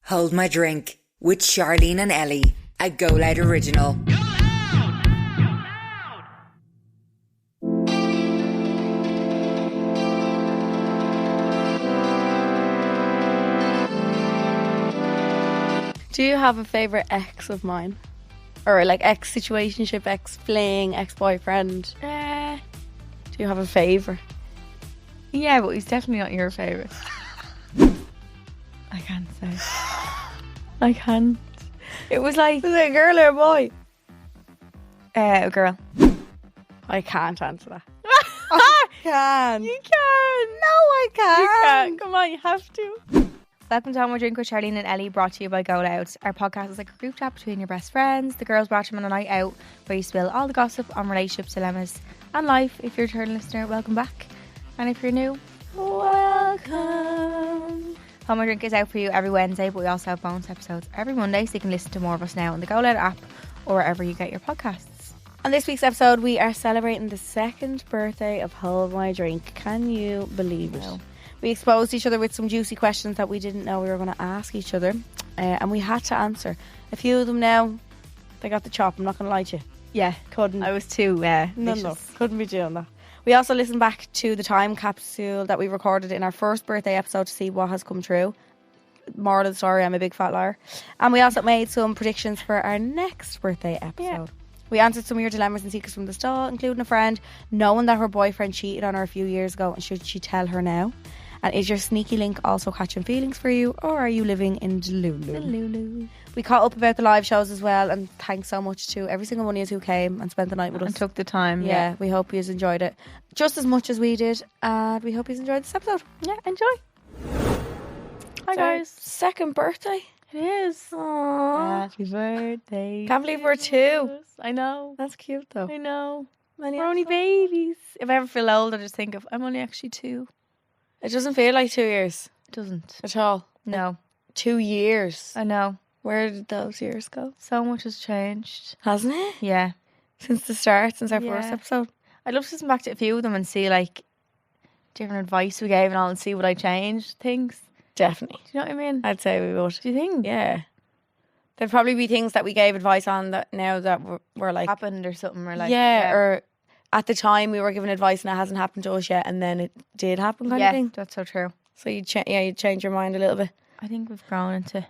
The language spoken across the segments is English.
Hold My Drink with Charleen and Ellie, a GoLoud original. Do you have a favourite ex of mine? Or like ex-situationship, ex-fling, ex-boyfriend? Do you have a favourite? Yeah, but he's definitely not your favourite. I can't say. I can't. It was like... Was it a girl or a boy? A girl. I can't answer that. I can. You can. No, I can't. You can. Come on, you have to. Welcome to Hold My Drink with Charleen and Ellie, brought to you by GoLoud. Our podcast is like a group chat between your best friends. The girls brought you on a night out where you spill all the gossip on relationships, dilemmas and life. If you're a returning listener, welcome back. And if you're new, welcome. Hold My Drink is out for you every Wednesday, but we also have bonus episodes every Monday, so you can listen to more of us now on the GoLoud app or wherever you get your podcasts. On this week's episode, we are celebrating the second birthday of Hold My Drink. Can you believe it? No. We exposed each other with some juicy questions that we didn't know we were going to ask each other, and we had to answer. A few of them now, they got the chop, I'm not going to lie to you. Yeah, couldn't. I was too No, couldn't be doing that. We also listened back to the time capsule that we recorded in our first birthday episode to see what has come true. Moral of the story, I'm a big fat liar. And we also made some predictions for our next birthday episode. Yeah. We answered some of your dilemmas and secrets from the stall, including a friend knowing that her boyfriend cheated on her a few years ago, and should she tell her now? And is your sneaky link also catching feelings for you, or are you living in Delulu? We caught up about the live shows as well, and thanks so much to every single one of you who came and spent the night with us. And took the time. Yeah, we hope you enjoyed it just as much as we did, and we hope you enjoyed this episode. Yeah, enjoy. Hi guys. Second birthday. It is. Aww. Happy birthday. Can't believe we're two. I know. That's cute though. I know. We're only babies. If I ever feel old, I just think of I'm only actually 2. It doesn't feel like 2 years. It doesn't. At all. No. Like 2 years. I know. Where did those years go? So much has changed. Hasn't it? Yeah. Since the start, since our first episode. I'd love to listen back to a few of them and see like different advice we gave and all, and see what I changed things. Definitely. Do you know what I mean? I'd say we would. Do you think? Yeah. There'd probably be things that we gave advice on that now that were like... happened or something, or like... Yeah, or at the time we were giving advice and it hasn't happened to us yet, and then it did happen kind of thing. That's so true. So you'd change your mind a little bit. I think we've grown into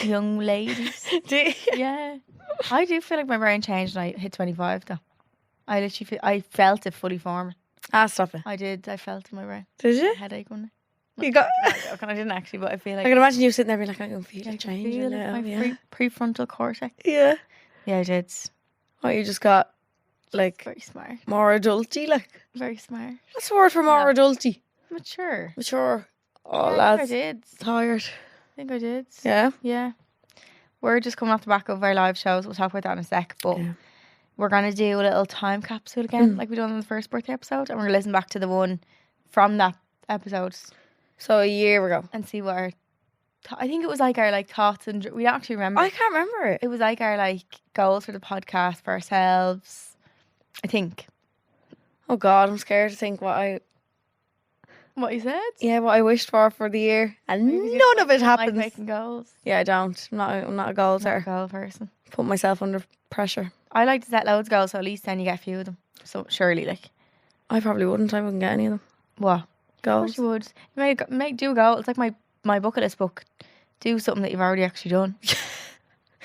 young ladies. Do you? Yeah. I do feel like my brain changed when I hit 25 though. I felt it fully forming. Stop it. I did. I felt it in my brain. Did you? Headache one. You got... I didn't actually, but I feel like... I can imagine you sitting there being like, I can feel it changing. Feel it, my prefrontal cortex. Yeah. Yeah, I did. Oh, you just got like... Very smart. More adulty, like. Very smart. What's the word for more adulty? Mature. Oh, yeah, lads. I did. Tired. I think I did. Yeah? Yeah. We're just coming off the back of our live shows. We'll talk about that in a sec. But we're going to do a little time capsule again, like we done in the first birthday episode. And we're going to listen back to the one from that episode. So a year ago. And see what our... I think it was like our like thoughts and... We don't actually remember. I can't remember it. It was like our like goals for the podcast, for ourselves. I think. Oh God, I'm scared to think what you said? Yeah, what I wished for the year, and none of it happens. Like making goals. Yeah, I don't. I'm not a goal setter. Goal person. Put myself under pressure. I like to set loads of goals, so at least then you get a few of them. So surely, like, I probably wouldn't. I wouldn't get any of them. What goals? Of course you would. You do a goal. It's like my bucket list book. Do something that you've already actually done.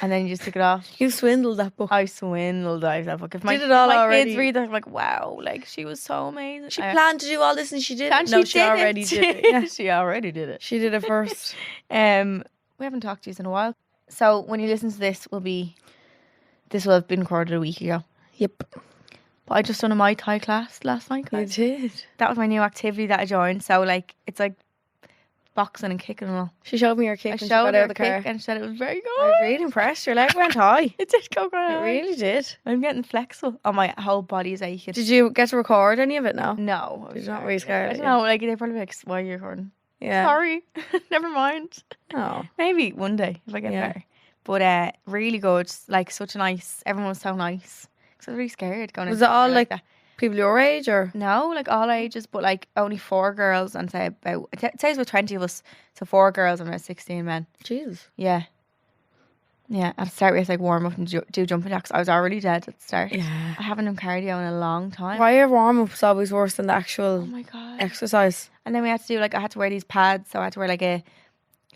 And then you just tick it off. You swindled that book. I swindled that book. If my kids read that, I'm like, wow, like she was so amazing. She planned to do all this and she did it. No, she already did it. Yeah. She already did it. She did it first. We haven't talked to you in a while. So when you listen to this, this will have been recorded a week ago. Yep. But I just done a Muay Thai class last night. You did. That was my new activity that I joined. So like, it's like boxing and kicking and all. She showed me her kick. I and showed her out of the car. and she said it was very good. I was really impressed. Your leg went high. It did go quite high. It really did. I'm getting flexible. Oh, my whole body is aching. Did you get to record any of it now? No. You're not really scared. I don't know. Like they're probably like, why are you recording? Yeah. Sorry. Never mind. Oh. Maybe one day if I get better. But really good. Like such a nice. Everyone was so nice. Because I was really scared going. Was it all like People your age or? No, like all ages, but like only 4 girls and say about, it says about 20 of us, so 4 girls and about 16 men. Jesus. Yeah. Yeah, at the start we had to like warm up and do jumping jacks. I was already dead at the start. Yeah. I haven't done cardio in a long time. Why are warm-ups always worse than the actual Oh my God. exercise? And then we had to do like, I had to wear these pads, so I had to wear like a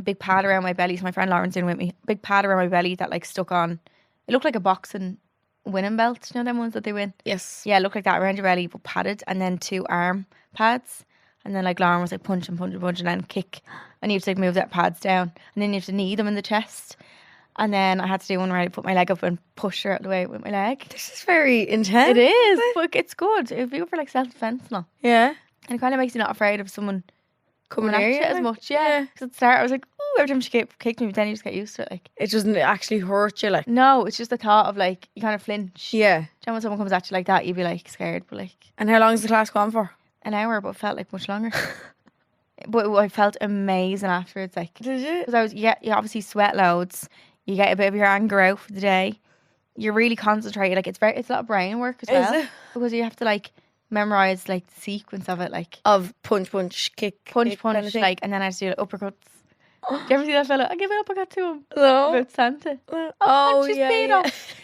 big pad around my belly. So my friend Lauren's in with me. Big pad around my belly that like stuck on. It looked like a boxing winning belt. You know them ones that they win? Yes. Yeah, it looked like that around your belly, but padded. And then 2 arm pads. And then like Lauren was like punch and then kick. And you have to like move that pads down. And then you have to knee them in the chest. And then I had to do one where I put my leg up and push her out the way with my leg. This is very intense. It is, but it's good. If you go for like self-defense and all. Yeah. And it kind of makes you not afraid of someone coming at near you you, as like, much. Yeah. Because at the start I was like, ooh, every time she kicked me, but then you just get used to it. Like, It doesn't actually hurt you, like. no, it's just the thought of like, you kind of flinch. Yeah. Do you know when someone comes at you like that, you'd be like scared, but like And how long is the class gone for? an hour, but it felt like much longer. But I felt amazing afterwards. Like, Did you? because I was, you obviously sweat loads. You get a bit of your anger out for the day. You're really concentrated. Like, it's a lot of brain work as well. Is it? Because you have to like memorize like the sequence of it, like Of punch, kick, punch, kick kind of thing? like, and then I had to do like uppercuts. Do you ever see that fella? I give an uppercut to him. No. About Santa. Oh, punch his yeah, feet yeah. off.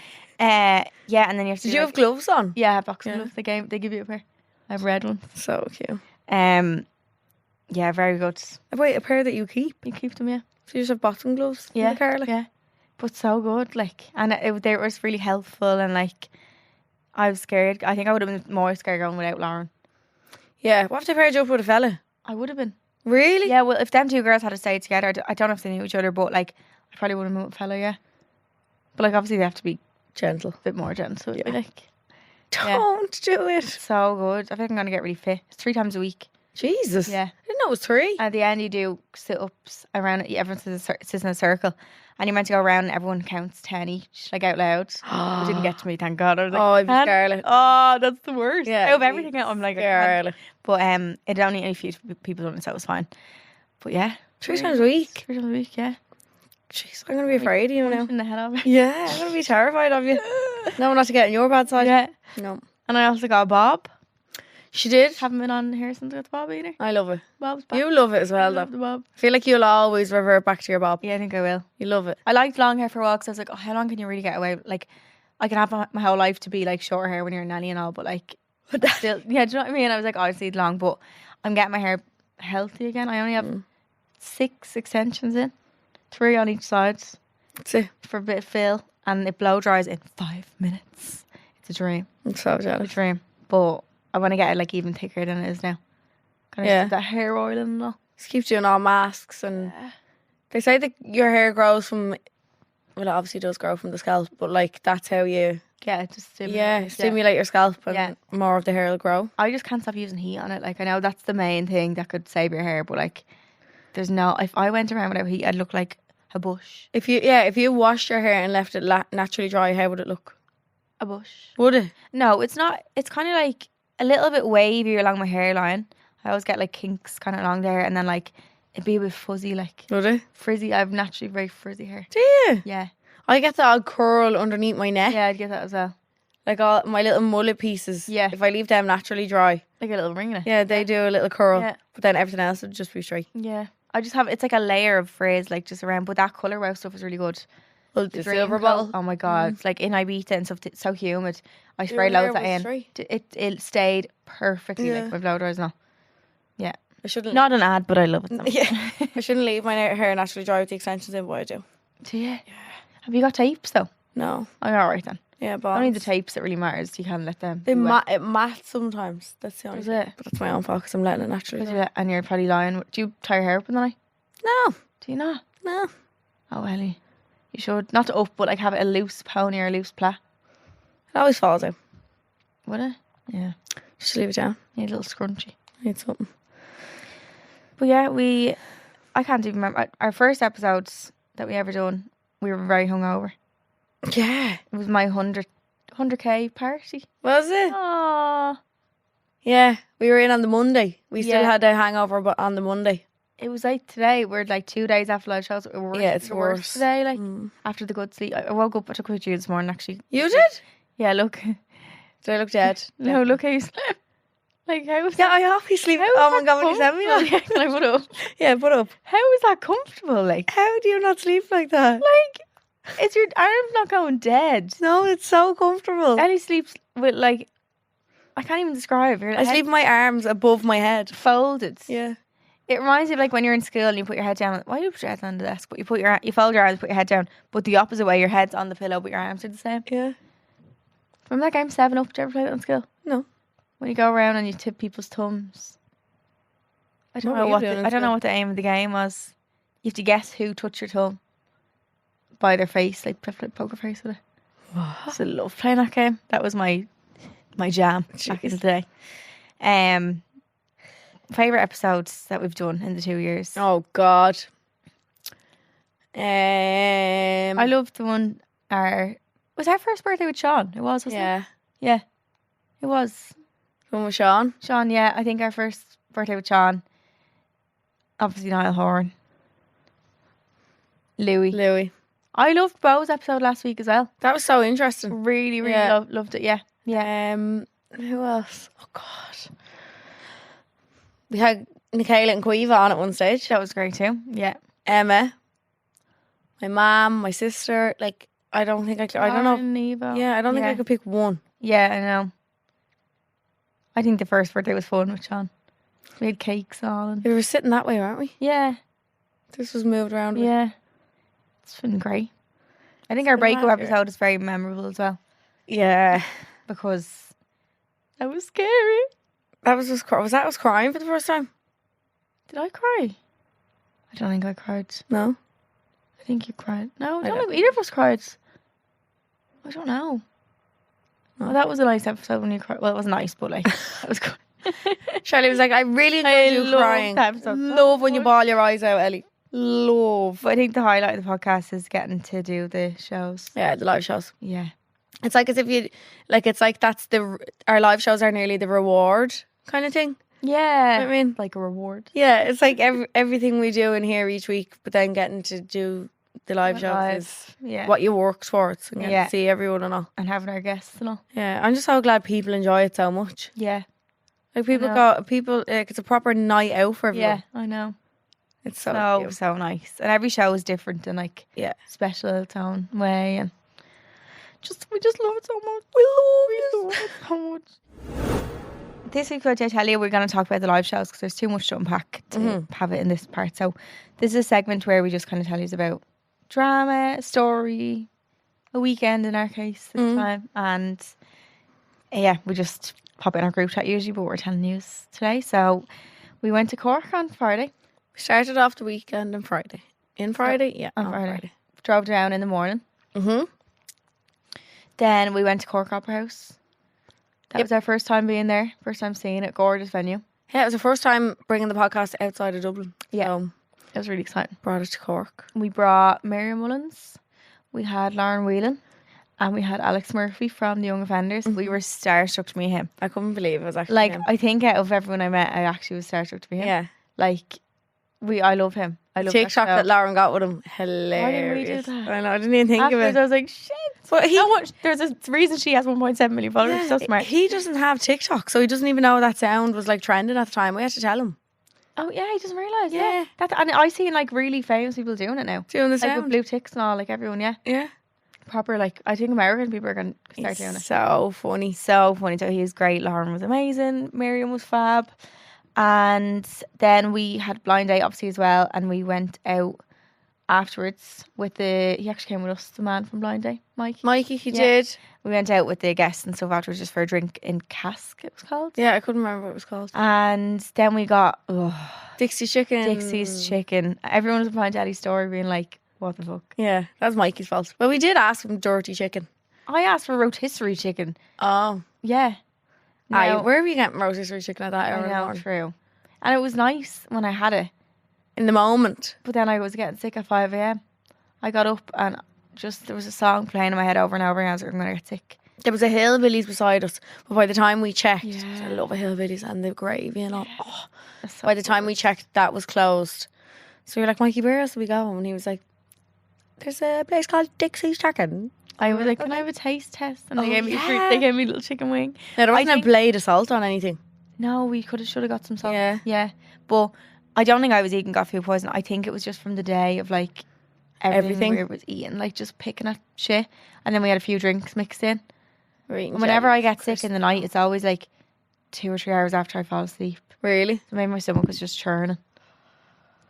Yeah, and then you have to Did do, you like, have gloves on? yeah, I have boxing Yeah. gloves. They give you a pair. I have red ones. So cute. Yeah, very good. Wait, a pair that you keep? You keep them, yeah. So you just have boxing gloves in Yeah, the car? Like? yeah. But so good, like, and it was really helpful, and like, I was scared. I think I would have been more scared going without Lauren. Yeah. What if they paired you up with a fella? I would have been. Really? Yeah, well, if them 2 girls had to stay together, I don't know if they knew each other, but like, I probably would have moved with a fella, yeah. But like, obviously, they have to be Gentle. a bit more gentle. Yeah. Like, Don't do it. so good. I think I'm gonna get really fit. It's 3 times a week. Jesus. Yeah. I didn't know it was 3. At the end, you do sit-ups around. Everyone sits in a circle, and you're meant to go around. And everyone counts 10 each, like out loud. It didn't get to me, thank God. I was like, Oh, I'd be 10? scarlet. Oh, that's the worst. Yeah, Out of I'd everything, be I'm like, I can't. Scarlet. But it only a few people done it, so it was fine. But yeah, 3 times a week. 3 times a week, yeah. Jeez, I'm going to be afraid of you now. Punching the head of it. Yeah, I'm going to be terrified of you. No, not to get on your bad side. Yeah. No. And I also got Bob. She did. Haven't been on here since I got the Bob either. I love it. Bob's back. You love it as I well, love though. the Bob. I feel like you'll always revert back to your bob. Yeah, I think I will. You love it. I liked long hair for a while because I was like, oh, how long can you really get away with? Like, I can have my whole life to be like short hair when you're a nanny and all, but like, still, yeah, do you know what I mean? I was like, oh, I just need long, but I'm getting my hair healthy again. I only have 6 extensions in, 3 on each side That's it. for a bit of fill, and it blow dries in 5 minutes. It's a dream. I'm so A jealous. dream. But I want to get it like even thicker than it is now. Kind of Yeah. that hair oil and all. Just keep doing all masks and they say that your hair grows from, well, it obviously does grow from the scalp, but like that's how you, Yeah, just stimulate. stimulate your scalp and Yeah. more of the hair will grow. I just can't stop using heat on it. Like, I know that's the main thing that could save your hair, but like, there's no. If I went around without heat, I'd look like a bush. If you washed your hair and left it naturally dry, how would it look? A bush. Would it? No, it's not. It's kind of like a little bit wavy along my hairline. I always get like kinks kind of along there, and then like it'd be a bit fuzzy, like Would it? frizzy. I have naturally very frizzy hair. Do you? Yeah, I get that odd curl underneath my neck. yeah, I'd get that as well. Like all my little mullet pieces. Yeah. If I leave them naturally dry. Like a little ring in it. Yeah, they do a little curl. Yeah. But then everything else would just be straight. Yeah. I just have, it's like a layer of frizz, like just around, but that colour wow stuff is really good. Well, the Dream silver colour. ball. Oh my God. It's like in Ibiza and stuff, it's so humid. I Your spray hair loads of that was in. straight. It stayed perfectly, Yeah. like my blow dries now. Yeah. I shouldn't. Not an ad, but I love it. So. Yeah. I shouldn't leave my hair naturally dry with the extensions in, but I do. Do you? Yeah. Have you got tapes though? No. Oh, you're alright then. Yeah, but Only the tapes that really matters. You can't let them. They be wet. it mats sometimes. That's the only Is thing. it? But that's my own fault because I'm letting it naturally. Because and you're probably lying. Do you tie your hair up in the night? No, Do you not? no. Oh, Ellie. You should. Not up, but like have it a loose pony or a loose plait. It always falls out. Would it? Yeah. Just leave it down. Need a little scrunchy. I need something. But yeah, I can't even remember. Our first episodes that we ever done, we were very hungover. Yeah. It was my 100k party. Was it? Aww. Yeah. We were in on the Monday. We still Yeah. had a hangover, but on the Monday. It was like today, we're like 2 days after live shows. Yeah, it's the worse. today, like Mm. after the good sleep. I woke up, I took a picture this morning actually. You did? Yeah, look. Did I look dead? No, look how you sleep. Like, how is Yeah, I always sleep. How is Oh my that God, will you send me that? comfortable? Yeah, can I put up? Yeah, put up. How is that comfortable? Like, How do you not sleep like that? is your arms not going dead? No, it's so comfortable. Ellie sleeps with, like, I can't even describe. Your I sleep with my arms above my head. folded. Yeah. It reminds me of like when you're in school and you put your head down. Why do you put your head on the desk? But you fold your arms, put your head down, but the opposite way. Your head's on the pillow, but your arms are the same. Yeah. Remember that game 7 Up? Did you ever play that in school? No. When you go around and you tip people's thumbs. I don't know what the aim of the game was. You have to guess who touched your thumb by their face, like poker face with it. I used to love playing that game. That was my jam back in the day. Favorite episodes that we've done in the 2 years. Oh God. I loved the one. Was our first birthday with Sean? It was, wasn't it? Yeah, it was. One with Sean. Sean, yeah. I think our first birthday with Sean. Obviously Niall Horan. Louis. I loved Bo's episode last week as well. That was so interesting. Really, really loved it. Yeah. Who else? Oh God. We had Michaela and Cueva on at one stage. That was great too. Yeah. Emma. My mum, my sister. Like, I don't think I could. I don't know. Evo. Yeah, I don't think I could pick one. Yeah, I know. I think the first birthday was fun with Sean. We had cakes and all. We were sitting that way, weren't we? Yeah. This was moved around. Yeah. It's been great. I think our breakup episode is very memorable as well. Yeah. Because that was scary. That was just was that us crying for the first time? Did I cry? I don't think I cried. No. I think you cried. No, I don't think either of us cried. I don't know. Oh. Well, that was a nice episode when you cried. Well, it was nice, but like, that was good. Charlie was like, I really enjoyed you crying. That episode. Love when you bawl your eyes out, Ellie. Love. But I think the highlight of the podcast is getting to do the shows. Yeah, the live shows. Yeah. It's like as if you, like, it's like that's our live shows are nearly the reward kind of thing. Yeah. You know what I mean? Like a reward. Yeah, it's like everything we do in here each week, but then getting to do the live shows is what you worked towards and getting to see everyone and all. And having our guests and all. Yeah, I'm just so glad people enjoy it so much. Yeah. Like people like it's a proper night out for everyone. Yeah, I know. It's so nice. And every show is different in like special its own way, and we just love it so much. We love it so much. This week, I tell you, we're going to talk about the live shows because there's too much to unpack to have it in this part. So this is a segment where we just kind of tell you about drama, story, a weekend in our case this time, and we just pop in our group chat usually, but we're telling you today. So we went to Cork on Friday. We started off the weekend on Friday. On Friday. Drove down in the morning. Then we went to Cork Opera House. That was our first time being there. First time seeing it. Gorgeous venue. Yeah, it was the first time bringing the podcast outside of Dublin. Yeah. So it was really exciting. Brought it to Cork. We brought Miriam Mullins. We had Lauren Whelan. And we had Alex Murphy from the Young Offenders. We were starstruck to meet him. I couldn't believe it was actually like him. I think out of everyone I met, I actually was starstruck to meet him. Yeah. Like I love him. I love TikTok that Lauren got with him. Hilarious. Why didn't we do that? I know. I didn't even think Afterwards, of it. I was like, shit. But there's a reason she has 1.7 million followers. Yeah, so smart. He doesn't have TikTok, so he doesn't even know that sound was like trending at the time. We had to tell him. Oh yeah, he doesn't realise. Yeah. And I see like really famous people doing it now. Doing the like sound. with blue ticks and all, like everyone, yeah. Yeah. Proper, like, I think American people are going to start doing it. So funny. So funny. So he was great. Lauren was amazing. Miriam was fab. And then we had blind date obviously as well, and we went out afterwards with he actually came with us, the man from blind date, Mikey, he did. We went out with the guests and stuff afterwards just for a drink in Cask, it was called. Yeah, I couldn't remember what it was called. And then we got Dixie's Chicken. Everyone was applying to Eddie's story being like, what the fuck? Yeah, that was Mikey's fault. Well, we did ask him dirty chicken. I asked for rotisserie chicken. Oh. Yeah. Where are we getting rotisserie chicken at that hour? I know, true. And it was nice when I had it. In the moment. But then I was getting sick at 5 a.m. I got up and there was a song playing in my head over and over and I was like, I'm going to get sick. There was a Hillbillies beside us, but by the time we checked, I love a Hillbillies and the gravy and all. Oh, by the time we checked, that was closed. So we were like, Mikey, where else do we go? And he was like, there's a place called Dixie's Chicken I was like, can I have a taste test? And they gave me a treat. They gave me a little chicken wing. Now, there wasn't a blade of salt on anything. No, we should have got some salt. Yeah. But I don't think I was eating got food poisoning. I think it was just from the day of like everything we was eating, like just picking at shit. And then we had a few drinks mixed in. And whenever I get sick in the night, it's always like 2 or 3 hours after I fall asleep. Really? So maybe my stomach was just churning.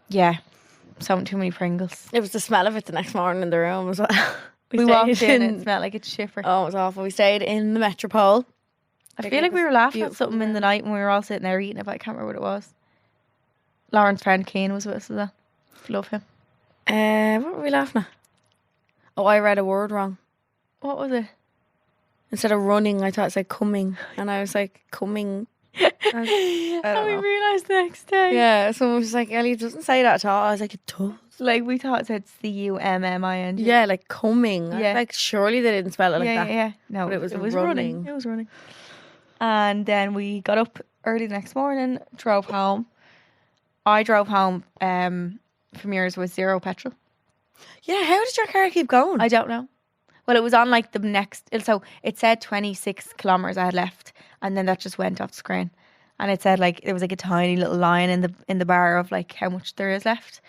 Yeah. So too many Pringles. It was the smell of it the next morning in the room as well. We walked in and it smelled like a shiffer. Oh, it was awful. We stayed in the Metropole. I feel like we were laughing at something in the night when we were all sitting there eating it, but I can't remember what it was. Lauren's friend Keane was with us as well. Love him. What were we laughing at? Oh, I read a word wrong. What was it? Instead of running, I thought it said coming. And I was like, coming. I don't And we know. realised the next day. Yeah, someone was like, Ellie, it doesn't say that at all. I was like, it does. Like we thought it said CUMMING. Yeah, like coming. I was Yeah. like, surely they didn't spell it like that. Yeah. No, But it was running. running. It was running. And then we got up early the next morning, drove home. I drove home from yours with 0 petrol. Yeah, how did your car keep going? I don't know. Well, it was on like the next. So it said 26 kilometers I had left, and then that just went off the screen, and it said like there was like a tiny little line in the bar of like how much there is left.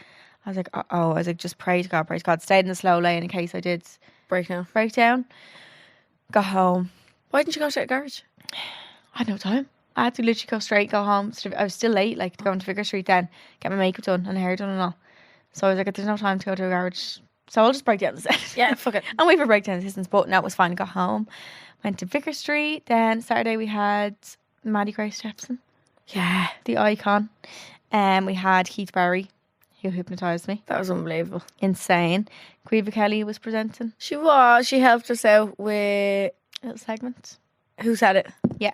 I was like, I was like, just praise God. Stayed in the slow lane in case I did break now. breakdown. Got home. Why didn't you go to the garage? I had no time. I had to literally go straight, go home. I was still late, like to go into Vicar Street then, get my makeup done and hair done and all. So I was like, there's no time to go to a garage. So I'll just break down the set. Yeah, fuck it. And wait for breakdown assistance. But no, it was fine. Got home. Went to Vicar Street. Then Saturday we had Maddie Grace Jepson. Yeah. The icon. We had Keith Barry, who hypnotised me. That was unbelievable. Insane. Quiva Kelly was presenting. She was. She helped us out with... A little segment. Who said it? Yeah.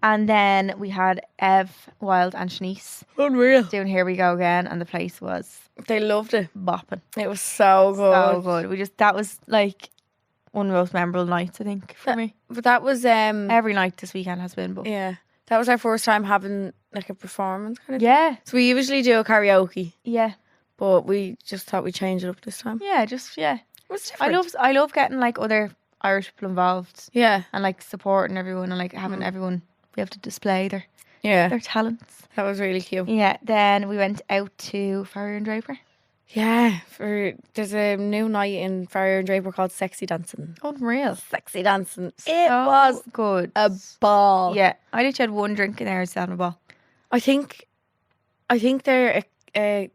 And then we had Ev, Wild and Shanice Unreal. doing Here We Go Again. And the place was They loved it. bopping. It was so good. So good. That was like one of the most memorable nights, I think, for me. But that was... Every night this weekend has been. But yeah. That was our first time having like a performance kind of thing. yeah. So we usually do a karaoke, Yeah. but we just thought we'd change it up this time. Yeah, just, yeah. It was different. I love getting like other Irish people involved Yeah. and like supporting everyone and like having everyone be able to display their Yeah. talents. That was really cute. Yeah, then we went out to Farrier and Draper. Yeah. There's a new night in Farrier and Draper called Sexy Dancing. Unreal. Sexy Dancing. It So was good. a ball. Yeah, I literally had one drink in there and still having a ball. I think they're a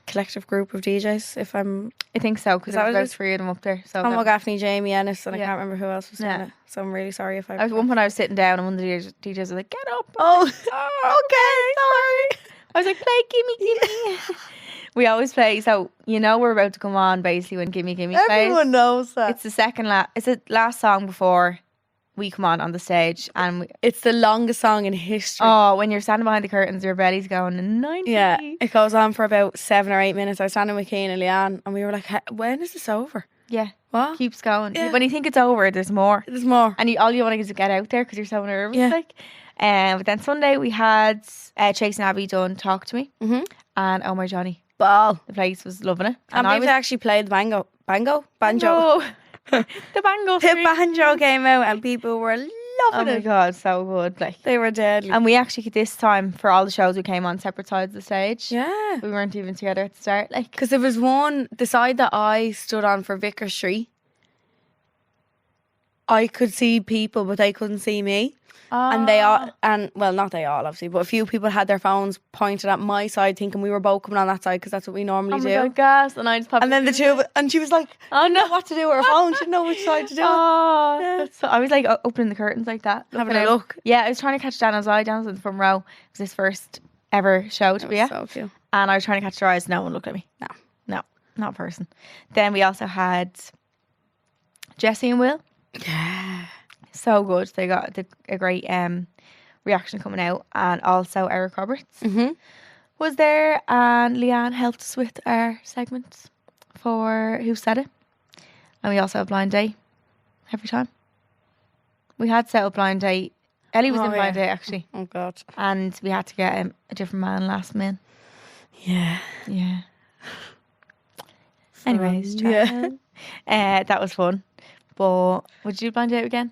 collective group of DJs. If I'm I think so, because Is that there was what it about is? 3 of them up there. So Tom that- O'Gaffney, Jamie Ennis, and Yeah. I can't remember who else was doing Yeah. it. So I'm really sorry if I... At one point I was sitting down and one of the DJs was like, get up. Oh, Okay, sorry. I was like, play Gimme. We always play, so you know we're about to come on basically when Gimme plays. everyone knows that. It's the it's the last song before we come on the stage, and It's the longest song in history. when you're standing behind the curtains, your belly's going 90. Yeah, it goes on for about 7 or 8 minutes. I was standing with Keane and Leanne, and we were like, when is this over? Yeah, What? keeps going. Yeah. When you think it's over, there's more, There's more. and all you want to do is get out there because you're so nervous. Yeah. Like, but then Sunday we had Chase and Abby done Talk to Me, Mm-hmm. and Oh My Johnny. Ball. The place was loving it, And I we actually played the banjo. No. the bango. The stream. banjo came out, and people were loving Oh my it. god, so good! Like, They were deadly. and we actually this time for all the shows we came on separate sides of the stage. Yeah. We weren't even together at the start. Like, Because there was the side that I stood on for Vicar Street, I could see people, but they couldn't see me. And they all, not they all, obviously, but a few people had their phones pointed at my side, thinking we were both coming on that side because that's what we normally oh my do. god, gas! And I just popped. And then the two, and she was like, oh no, what to do with her phone? She didn't know which side to do it. Oh, Yeah. that's so, I was like opening the curtains like that, Having looking a out. look. Yeah, I was trying to catch Dana's eye. Dana's in the front row. It was his first ever show to It be was at, so cute. and I was trying to catch her eyes. No one looked at me. No, not a person. Then we also had Jesse and Will. Yeah. So good. They got a great reaction coming out, and also Eric Roberts Mm-hmm. was there, and Leanne helped us with our segment for Who Said It, and we also had Blind Date every time. We had set up Blind Date. Ellie was Oh, in Blind yeah. Date actually, Oh, God. and we had to get a different man last minute. Yeah. Yeah. Anyways, yeah. that was fun. But would you do blind date again?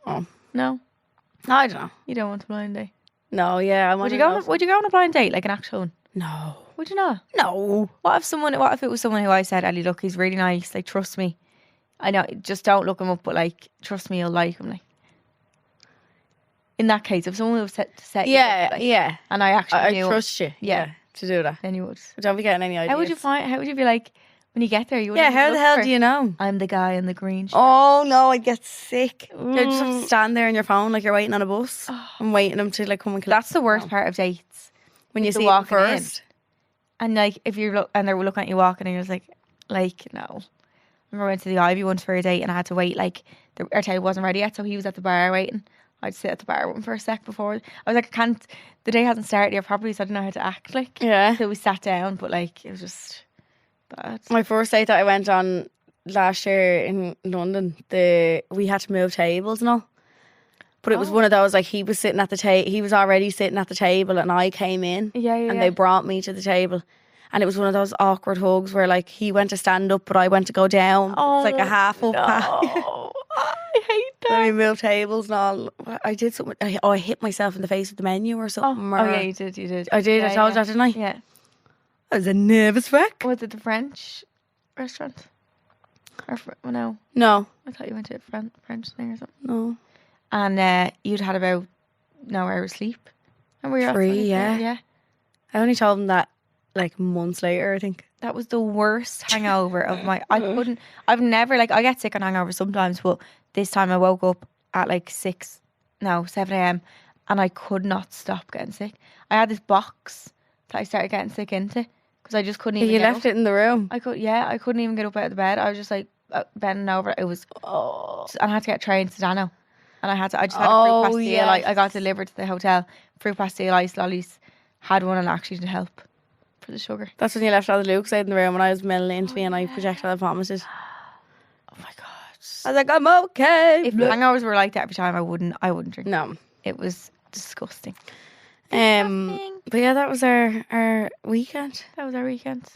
Oh, No, I don't know. you don't want a blind date. No, yeah. Would you go on a blind date, like an actual one? No. Would you not? No. What if it was someone who I said, Ellie, look, he's really nice, like trust me. I know, just don't look him up, but like trust me, you'll like him. Like in that case, if someone was set you up, like, yeah. and I actually knew trust you. Yeah. To do that. then you would. Don't be getting any ideas. How would you be like when you get there? You Yeah, how the hell do you know? I'm the guy in the green shirt. Oh no, I'd get sick. You just have to stand there on your phone like you're waiting on a bus and waiting them to like come and collect. That's the worst part of dates. when you the see them walking in. first. And like if you're and they were looking at you walking and you're just like no. I remember I went to the Ivy once for a date and I had to wait, like our table wasn't ready yet, so he was at the bar waiting. I'd sit at the bar with him for a sec before. I was like, the day hasn't started yet properly, so I didn't know how to act like. Yeah. So we sat down, but like it was just bad. My first date that I went on last year in London, we had to move tables and all. But it was one of those, like, he was sitting at the table, he was already sitting at the table and I came in. And they brought me to the table. And it was one of those awkward hugs where, like, he went to stand up, but I went to go down. Oh, it's like a half up. no. I hate that. Then we moved tables and all. I did something. I hit myself in the face with the menu or something. Oh yeah, you did. I did. Yeah, I told you that, didn't I? Yeah. I was a nervous wreck. Was it the French restaurant? Or no? No. I thought you went to a French thing or something. No. And you'd had about no hours sleep. And we were 3, yeah. Yeah. I only told him that like months later, I think. That was the worst hangover of my. I've never, like, I get sick on hangovers sometimes, but this time I woke up at like 7 a.m. and I could not stop getting sick. I had this box that I started getting sick into because I just couldn't even. You get left up. it in the room. I couldn't even get up out of the bed. I was just like bending over. It was, and I had to get trained to Dano, and I just had a fruit pastille. Yes. I got delivered to the hotel. Fruit pastille ice lollies. Had one and actually did help for the sugar. That's when you left all the Luke in the room when I was milling into me and I projectile vomited. Oh my god! I was like, I'm okay. If hangovers were like that every time, I wouldn't drink. No. It was disgusting. But yeah, that was our weekend. That was our weekend.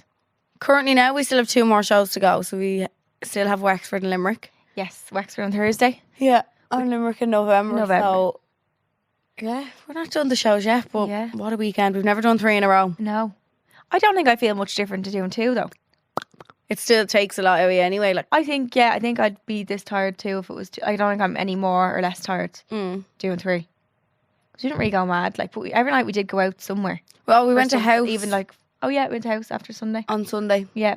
Currently now we still have 2 more shows to go, so we still have Wexford and Limerick. Yes, Wexford on Thursday. Yeah, and Limerick in November. November. So yeah, we're not done the shows yet, but what a weekend. We've never done 3 in a row. No. I don't think I feel much different to doing 2 though. It still takes a lot out of you anyway. Like, I think I'd be this tired too if it was 2. I don't think I'm any more or less tired doing 3. Because we didn't really go mad. Like, but every night we did go out somewhere. Well, we went to house. Even like, we went to house after Sunday. On Sunday. Yeah.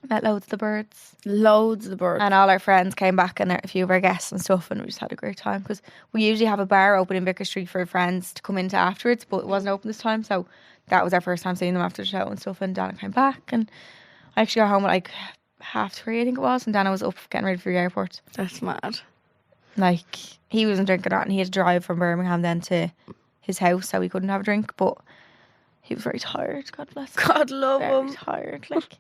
Met loads of the birds. Loads of the birds. And all our friends came back and a few of our guests and stuff, and we just had a great time because we usually have a bar open in Vicar Street for friends to come into afterwards, but it wasn't open this time, so that was our first time seeing them after the show and stuff. And Dana came back and I actually got home at like 3:30 I think it was, and Dana was up getting ready for the airport. That's mad. Like, he wasn't drinking that and he had to drive from Birmingham then to his house, so he couldn't have a drink, but he was very tired. God bless him. God love very him. tired, like.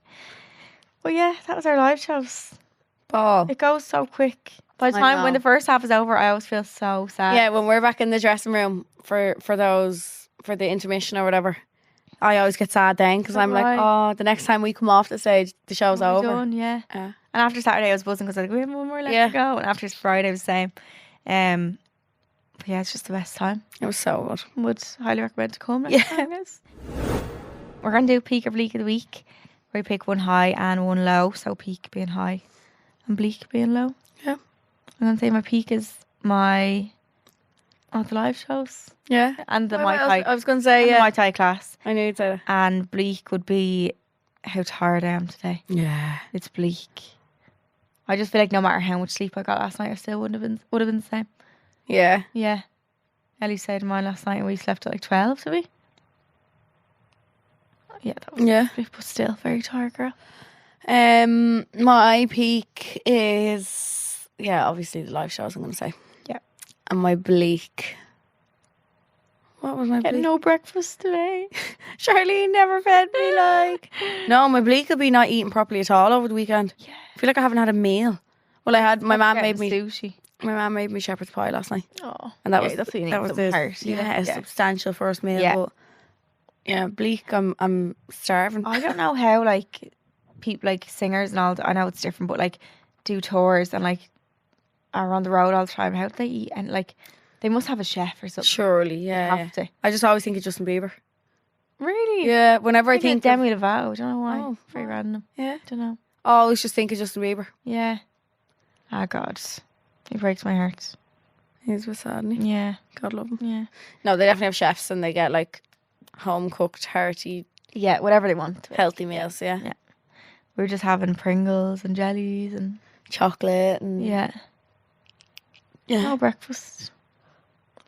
But yeah, that was our live shows. Ball. It goes so quick. By the time when the first half is over, I always feel so sad. Yeah, when we're back in the dressing room for the intermission or whatever, I always get sad then because I'm like, oh, the next time we come off the stage, the show's over. Done, yeah. And after Saturday, I was buzzing because I was like, we have one more left to go. And after Friday, it was the same. But yeah, it's just the best time. It was so good. Would highly recommend to come next time, guys. We're going to do peak or bleak of the week. We pick one high and one low. So peak being high and bleak being low. Yeah. I'm going to say my peak is the live shows. Yeah. And the Muay Thai. I was going to say, yeah. Muay Thai class. I knew you'd say that. And bleak would be how tired I am today. Yeah. It's bleak. I just feel like no matter how much sleep I got last night, I still would have been the same. Yeah. Yeah. Ellie stayed in mine last night and we slept at like 12, did we? Yeah, that was bleak, but still very tired, girl. My peak is obviously the live shows, I'm going to say. Yeah. And my bleak. What was my bleak? Getting no breakfast today. Charlene never fed me, like. No, my bleak would be not eating properly at all over the weekend. Yeah. I feel like I haven't had a meal. Well, I had, my mum made me sushi. My mum made me shepherd's pie last night. Oh. And that was a substantial first meal. Yeah. But yeah, bleak, I'm starving. I don't know how, like, people like singers and all. I know it's different, but like do tours and like are on the road all the time. How do they eat? And like they must have a chef or something. Surely, They yeah. have to. I just always think of Justin Bieber. Really? Yeah, whenever I think Demi Lovato. I don't know why. Oh, Very random. Yeah. Don't know. I always just think of Justin Bieber. Yeah. Oh God, he breaks my heart. He's a sad, isn't he? Yeah. God love him. Yeah. No, they definitely have chefs and they get like home cooked, hearty, Yeah. Whatever they want. healthy meals. Yeah. Yeah. We're just having Pringles and jellies and Chocolate and yeah. No breakfast.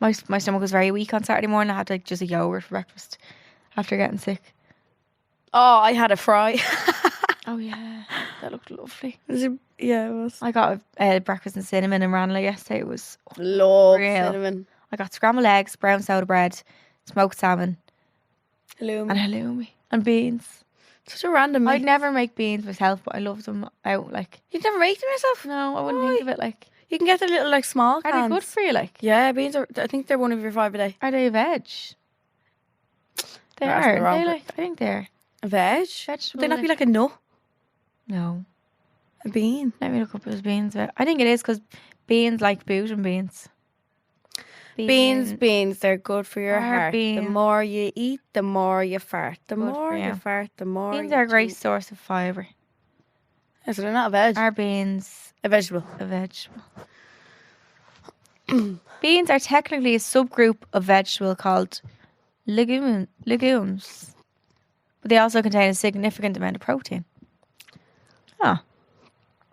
My stomach was very weak on Saturday morning. I had like just a yogurt for breakfast after getting sick. Oh, I had a fry. Oh yeah, that looked lovely. Yeah, it was. I got a breakfast and cinnamon and Ranelagh yesterday. It was Love real. cinnamon. I got scrambled eggs, brown soda bread, smoked salmon, Halloumi. and halloumi and beans. Such a random mix. I'd never make beans myself, but I love them out. Like You'd never make them yourself? no, I wouldn't Why? think of it. Like You can get the little like small are cans. they good for you? Like Yeah, beans are. I think they're one of your 5 a day. are they veg? They You're asking are. the wrong They per- like. I think they're A veg? vegetable. Would they not be like a nut? no? A bean? Let me look up those beans. I think it is because beans like Bhutan beans. Beans, they're good for your Are heart. The beans- more you eat, the more you fart. The Good more for you you. fart, the more Beans you are a great chew. source of fibre. Yeah, so they're not a veg. Are beans A vegetable. a vegetable? Beans are technically a subgroup of vegetable called legumes. But they also contain a significant amount of protein. Oh,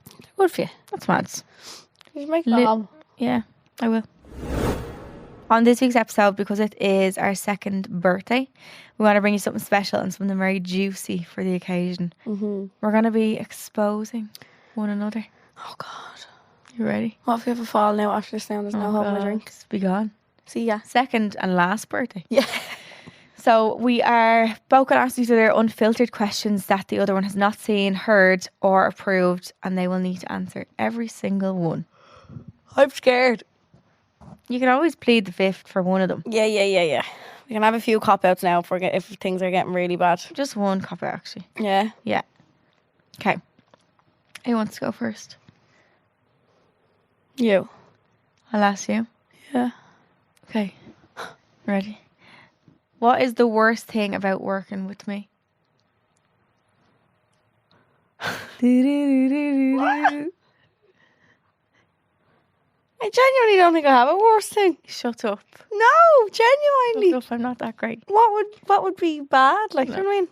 They're good for you. that's mad. You make Li- them. Yeah, I will. On this week's episode, because it is our second birthday, we want to bring you something special and something very juicy for the occasion. Mm-hmm. We're going to be exposing one another. Oh, God. You ready? What if we have a fall now after this now? There's no hope in a drink. Be gone. See ya. Second and last birthday. Yeah. So we are both going to ask each other unfiltered questions that the other one has not seen, heard or approved, and they will need to answer every single one. I'm scared. You can always plead the fifth for one of them. Yeah. We can have a few cop-outs now if things are getting really bad. Just one copy, actually. Yeah. Yeah. Okay. Who wants to go first? You. I'll ask you. Yeah. Okay. Ready? What is the worst thing about working with me? I genuinely don't think I have a worst thing. Shut up. No, genuinely. Shut up, I'm not that great. What would be bad? Like, No. you know what I mean?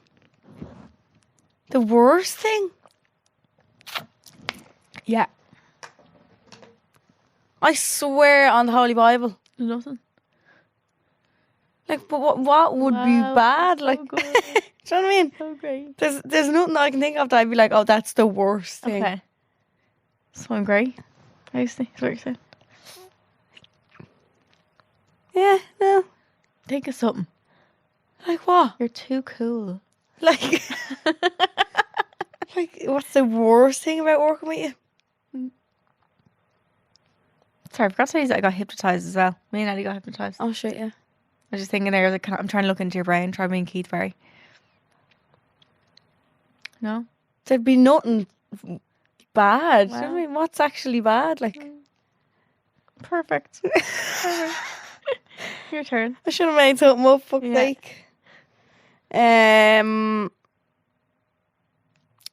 The worst thing? Yeah. I swear on the Holy Bible. Nothing. Like, but what would be Wow, bad? so Like, good. do you know what I mean? So great. There's nothing I can think of that I'd be like, oh, that's the worst thing. Okay. So I'm great. Obviously, that's what you're saying. Yeah, no. Think of something. Like what? You're too cool. Like, like what's the worst thing about working with you? Sorry, I forgot to tell you that I got hypnotised as well. Me and Ellie got hypnotised. Oh shit, yeah. I was just thinking there, like, I'm trying to look into your brain, try being Keith Berry. No? There'd be nothing bad. Do you know Well. what I mean? What's actually bad? Like, Perfect. Your turn. I should have made something up. Fuck's Yeah. sake.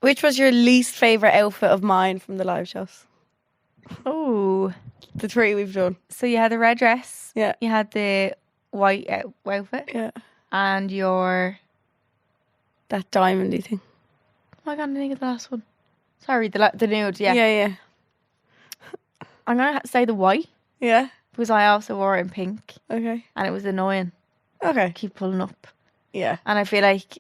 Which was your least favourite outfit of mine from the live shows? Oh. The 3 we've done. So you had the red dress. Yeah. You had the white outfit. Yeah. And your... That diamondy thing. Oh my God, I think of the last one. Sorry, the nude, yeah. Yeah. I'm going to say the white. Yeah. Because I also wore it in pink. Okay. And it was annoying. Okay. Keep pulling up. Yeah. And I feel like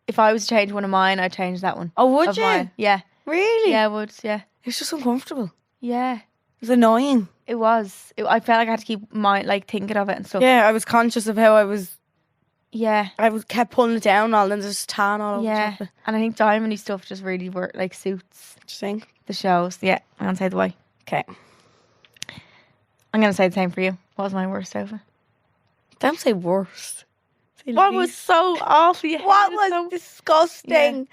if I was to change one of mine, I'd change that one. Oh, would of you? mine. Yeah. Really? Yeah, I would. Yeah. It's just uncomfortable. Yeah. It was annoying. It was. I felt like I had to keep thinking of it and stuff. Yeah, I was conscious of how Yeah. kept pulling it down all, and there's tan all over the Yeah. top of it. And I think diamondy stuff just really suits What do you think? the shows. Yeah. I'm going to say the white. Okay. I'm going to say the same for you. What was my worst outfit? Don't say worst. Say What was least. so awful? You What hated it was disgusting?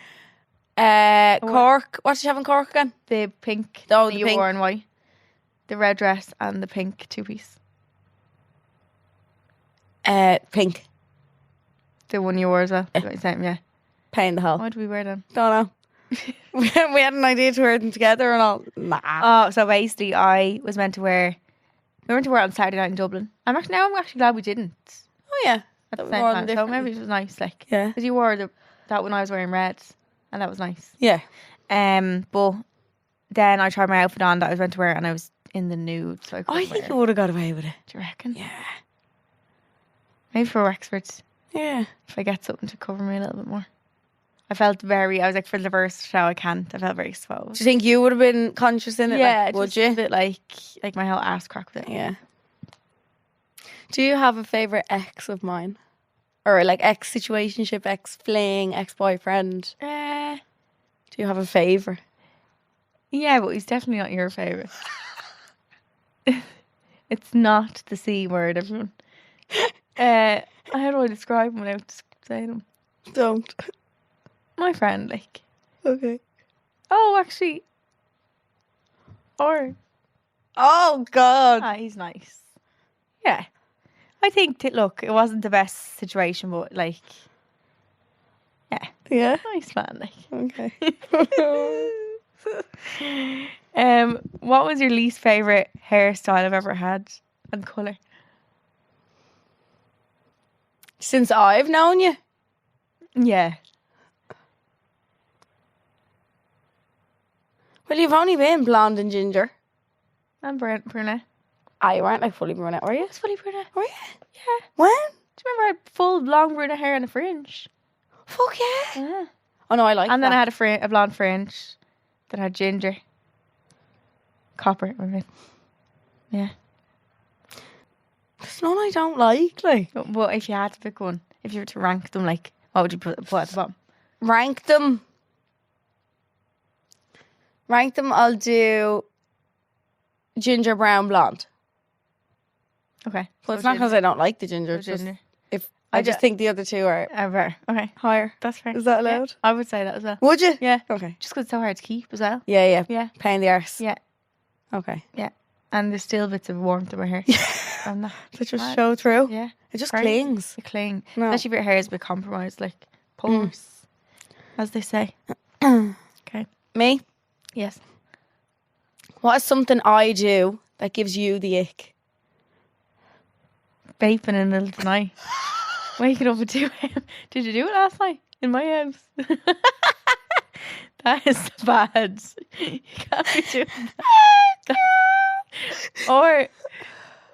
Cork. What did you have in Cork again? The pink. Oh, that the you pink. wore in white. The red dress and the pink 2-piece. Pink. The one you wore as well. Same, yeah. Pain in the hole. What did we wear then? Don't know. we had an idea to wear them together and all. Nah. Oh, so basically we were meant to wear it on Saturday night in Dublin. I'm actually glad we didn't. Oh yeah. At the we same wore them time. So maybe differently. it was nice, like. Yeah. Because you wore that when I was wearing red, and that was nice. Yeah. But then I tried my outfit on that I was meant to wear, and I was in the nude, so I couldn't I wear think it. you would have got away with it. Do you reckon? Yeah. Maybe for Wexford, Yeah. if I get something to cover me a little bit more. I was like, for the first show, I can't. I felt very exposed. Do you think you would have been conscious in it? Yeah, like, would just you? a bit like my whole ass crack with it. Yeah. Do you have a favourite ex of mine? Or like ex situationship, ex fling, ex boyfriend? Do you have a favourite? Yeah, but he's definitely not your favourite. It's not the C word, everyone. How do I describe him without saying him? Don't. My friend, like. Okay. Oh, actually. Or. Oh God. He's nice. Yeah. I think, look, it wasn't the best situation, but like. Yeah. Yeah. Nice man, like. Okay. What was your least favourite hairstyle I've ever had and colour? Since I've known you? Yeah. Well, you've only been blonde and ginger. And brunette. You weren't like fully brunette, were you? It's fully brunette. Were you? Yeah. When? Do you remember I had full long brunette hair and a fringe? Fuck yeah. Yeah. Oh no, I like And that. then I had a blonde fringe that had ginger. Copper, I mean. Yeah. There's none I don't like. But if you had to pick one, if you were to rank them, like, what would you put at the bottom? Rank them. I'll do ginger, brown, blonde. Okay. Well, it's not because I don't like the ginger. So It's just ginger. if I just think the other two are Better. Okay. higher. That's fair. Is that Yeah, allowed? I would say that as well. Would you? Yeah. Okay. Just because it's so hard to keep as well. Yeah. Yeah. Pain in the arse. Yeah. Okay. Yeah. And there's still bits of warmth in my hair. From that. They just Mad. show through. Yeah. It just Crazy. clings. It cling. No. Especially if your hair is a bit compromised, like porous, as they say. Okay. Me? Yes. What is something I do that gives you the ick? Vaping in the middle of the night. Waking up at 2 a.m. Did you do it last night? In my house? That is bad. You can't be doing that. Or,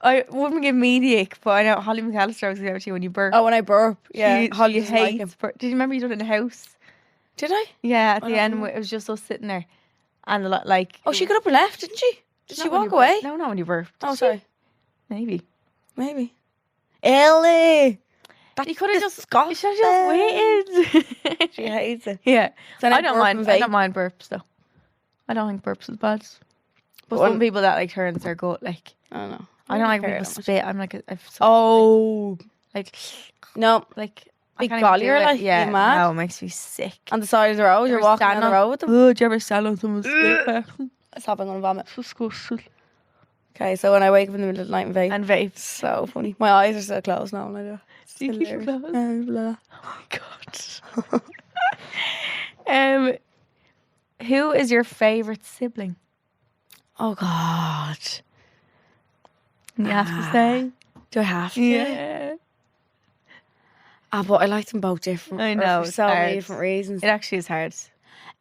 I wouldn't give me the ick, but I know Holly McAllister was there to you when you burp. Oh, when I burp. Yeah. Holly doesn't like hates him. burp. Did you remember you done it in the house? Did I? Yeah, at I the don't end, know. it was just us sitting there. And like... Oh, she got up and left, didn't she? Did she Not when walk you away? burped. No, not when you burped. Oh, Did she? sorry. Maybe. Maybe. Ellie! You could have just... disgusting. You should have just waited. She hates it. Yeah. Then I don't burp mind. and I vape. don't mind burps though. I don't think burps is bad. But Well, some people that like turns their gut, like I don't know. I don't like care people that much. spit. I'm like I've Oh. like No. like Big I can't even golly, do you're it. like, yeah, you mad? no, it makes me sick. On the side of the road, you're Ever walking stand down the road with them. Oh, do you ever stand on someone's spit? Stop, I'm going to vomit. Disgusting. Okay, so when I wake up in the middle of the night and vape, And vapes. so funny. My eyes are so closed now when I do it. It's Do you keep them hilarious. closed? Blah. Oh my god. Who is your favourite sibling? Oh, God. You have to say. Do I have to? Yeah. But I like them both different. I or know, For it's so many hard. different reasons. It actually is hard.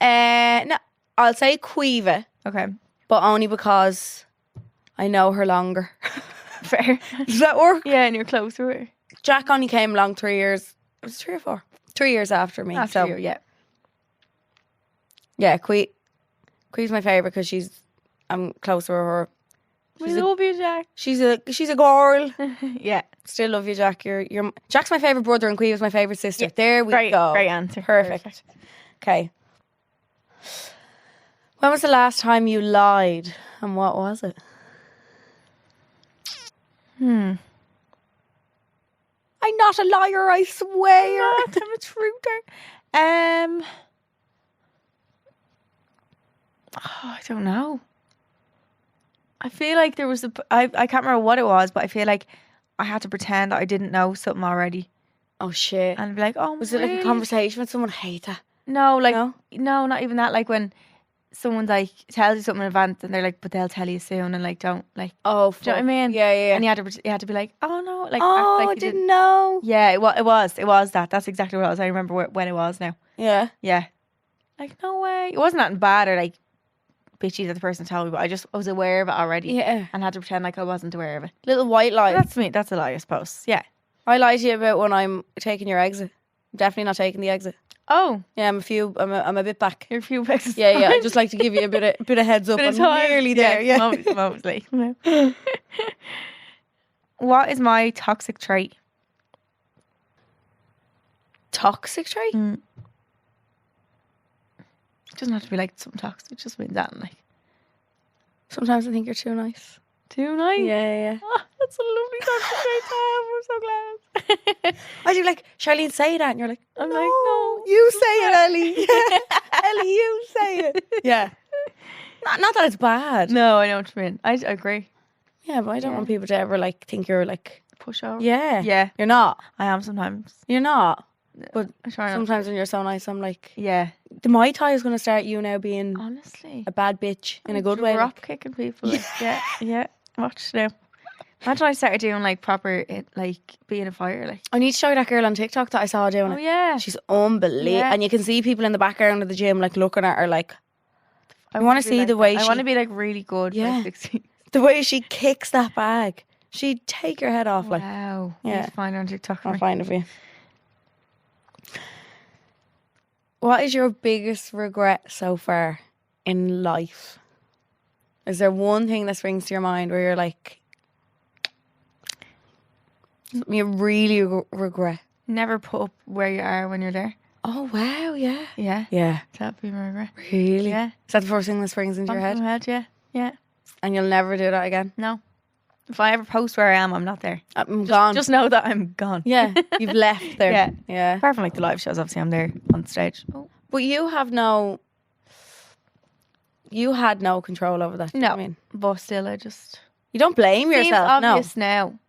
No, I'll say Quiva, Okay. but only because I know her longer. Fair. Does that work? Yeah, and you're close to her. Jack only came along 3 years. It was 3 or 4. 3 years after me. After so you, yeah. yeah, Quee's my favourite because I'm closer to her. We love you, Jack. She's a girl. Yeah. Still love you, Jack. You're Jack's my favourite brother and Quee's my favourite sister. Yeah, There we go. Great answer. Perfect. Okay. When was the last time you lied and what was it? Hmm. I'm not a liar, I swear. I'm a truther. I don't know. I feel like there was I can't remember what it was, but I feel like I had to pretend that I didn't know something already. Oh shit. And be like, oh, was it like a conversation with someone? I hate that. No, like, no, not even that. Like when someone's like, tells you something in advance and they're like, but they'll tell you soon and like, don't like. Oh, fuck. Do you know what I mean? Yeah. And you had to be like, oh no. Like, oh, act like I you didn't know. Yeah, it was that. That's exactly what it was. I remember when it was now. Yeah. Yeah. Like, no way. It wasn't that bad or like bitchy that the person told me, but I was aware of it already. Yeah. And had to pretend like I wasn't aware of it. Little white lie. That's me. That's a lie, I suppose. Yeah. I lie to you about when I'm taking your exit. I'm definitely not taking the exit. Oh. Yeah, I'm a bit back. You're a few weeks. Yeah. I just like to give you a bit of heads up. I'm nearly there. Yeah. Moments late. What is my toxic trait? Toxic trait? It doesn't have to be like something toxic. It just means that like. Sometimes I think you're too nice. Too nice? Yeah. Oh, that's a lovely toxic trait to have. I'm so glad. I do like, Charlene, say that. And you're like, I'm like, no. You say it, Ellie. Yeah. Ellie, you say it. Yeah. Not that it's bad. No, I know what you mean. I agree. Yeah, but I don't want people to ever like think you're like pushover. Yeah. Yeah. You're not. I am sometimes. You're not. But I try not. sometimes when you're so nice, I'm like, Yeah. the Mai Tai is going to start you now being Honestly. a bad bitch in a good way. Drop kicking people. Like, yeah. Watch now. Imagine I started doing like proper, like being a fighter. Like, I need to show that girl on TikTok that I saw doing oh it. yeah. She's unbelievable. Yeah. And you can see people in the background of the gym like looking at her like, I want to see like the way I she... want to be like really good. Yeah. For 16. The way she kicks that bag. She'd take her head off. Like, Wow. Yeah. Need to find her on TikTok. I'll find it for you. What is your biggest regret so far in life? Is there one thing that springs to your mind where you're like, something you really regret? Never put up where you are when you're there. Oh, wow, yeah. Yeah. Yeah. That'd be my regret. Really? Yeah. Is that the first thing that springs into your head? Yeah. Yeah. And you'll never do that again? No. If I ever post where I am, I'm not there. I'm gone. Just know that I'm gone. Yeah, you've left there. Yeah. Yeah. Apart from like the live shows, obviously I'm there on stage. Oh. But you had no control over that. No. I mean, But still, you don't blame seems yourself. obvious now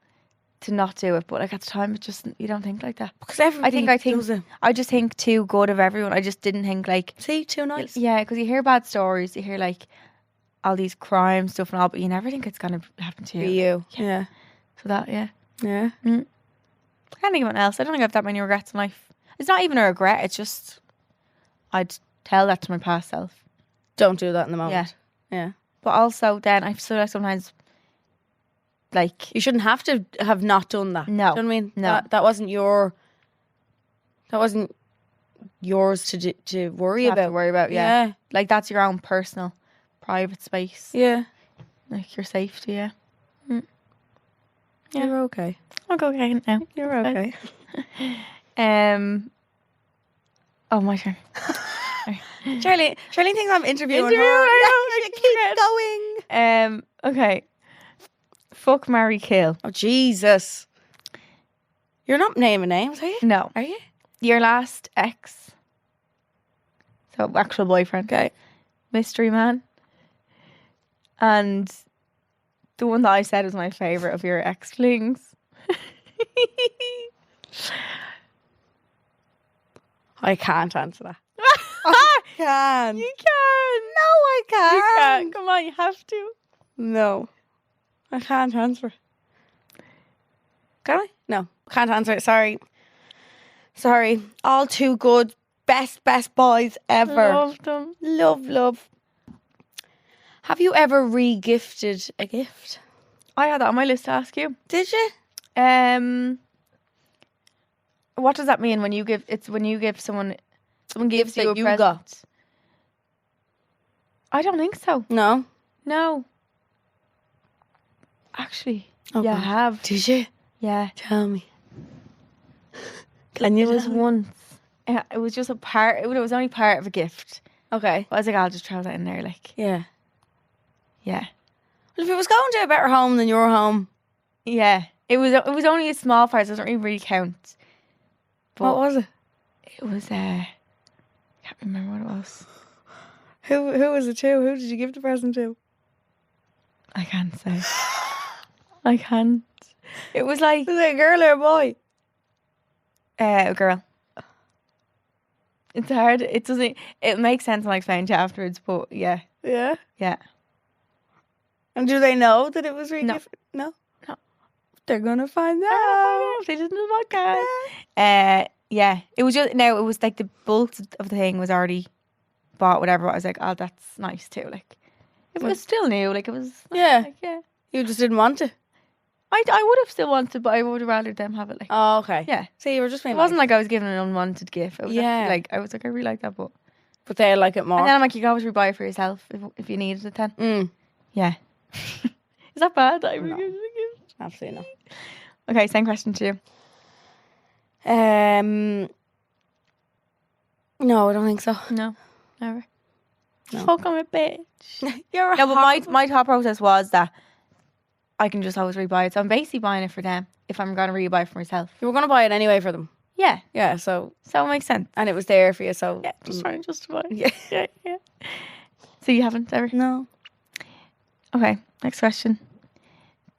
to not do it, but like at the time, it just, you don't think like that. Because everybody does it. I just think too good of everyone. I just didn't think like, See, too nice. yeah, because you hear bad stories, you hear like all these crime stuff and all, but you never think it's gonna happen to For you. you. Yeah. So that, yeah. Yeah. I can't think of anyone else. I don't think I have that many regrets in life. It's not even a regret. It's just I'd tell that to my past self. Don't do that in the moment. Yeah. But also then I feel like sometimes like You shouldn't have to have not done that. No. Do you know what I mean? No. That wasn't yours to worry have about. to worry about, yeah. Like that's your own personal private space. Yeah. Like your safety, yeah. Yeah. You're okay. I'll go again now. You're okay. Oh, my turn. Charlene thinks I'm interviewing Interview, her. I know. Keep going. Okay. Fuck, marry, kill. Oh, Jesus. You're not naming names, are you? No. Are you? Your last ex. So actual boyfriend. Okay. Mystery man. And the one that I said was my favourite of your ex-flings. I can't answer that. I can. You can. No, I can't. You can. Come on, you have to. No. I can't answer it. Can I? No. Can't answer it. Sorry. All too good. Best boys ever. Love them. Love. Have you ever re-gifted a gift? I had that on my list to ask you. Did you? What does that mean when you give? It's when you give someone gives you a that you present. got. I don't think so. No. No. Actually, Okay. yeah, I have. Did you? Yeah. Tell me. Can you? It was tell me? once. It was just a part. It was only part of a gift. Okay. But I was like, I'll just throw that in there. Like, Yeah. yeah, Well, if it was going to a better home than your home, yeah. It was only a small part. So it doesn't really count. But what was it? it was. I can't remember what it was. Who was it to? Who did you give the present to? I can't say. I can't. It was like Was it a girl or a boy? a girl. It's hard. It doesn't. It makes sense when I explain to you afterwards. But yeah, Yeah. yeah. And do they know that it was really No. different? No. No. They're gonna find out. They listen to the podcast. Yeah. It was just it was like the bulk of the thing was already bought. Whatever. I was like, oh, that's nice too. Like, it was still new. Like, it was. Yeah. Like, yeah. You just didn't want it. I would have still wanted, but I would have rather them have it. Like, Oh, okay. yeah. So you were just being It wasn't like I was giving an unwanted gift. It was Yeah. like I was like, I really like that, but they like it more. and then I'm like, you can always rebuy it for yourself if you needed it then. Mm. Yeah. Is that bad? That I No. giving a gift? Absolutely not. Okay, same question to you. No, I don't think so. No, never. No. Fuck, I'm a bitch. You're a No, but my thought process was that I can just always rebuy it. So I'm basically buying it for them if I'm going to rebuy it for myself. You were gonna buy it anyway for them. Yeah, Yeah. So so it makes sense. and it was there for you. So Yeah, just trying to justify it. Yeah. Yeah, yeah. So you haven't ever? No. Okay, next question.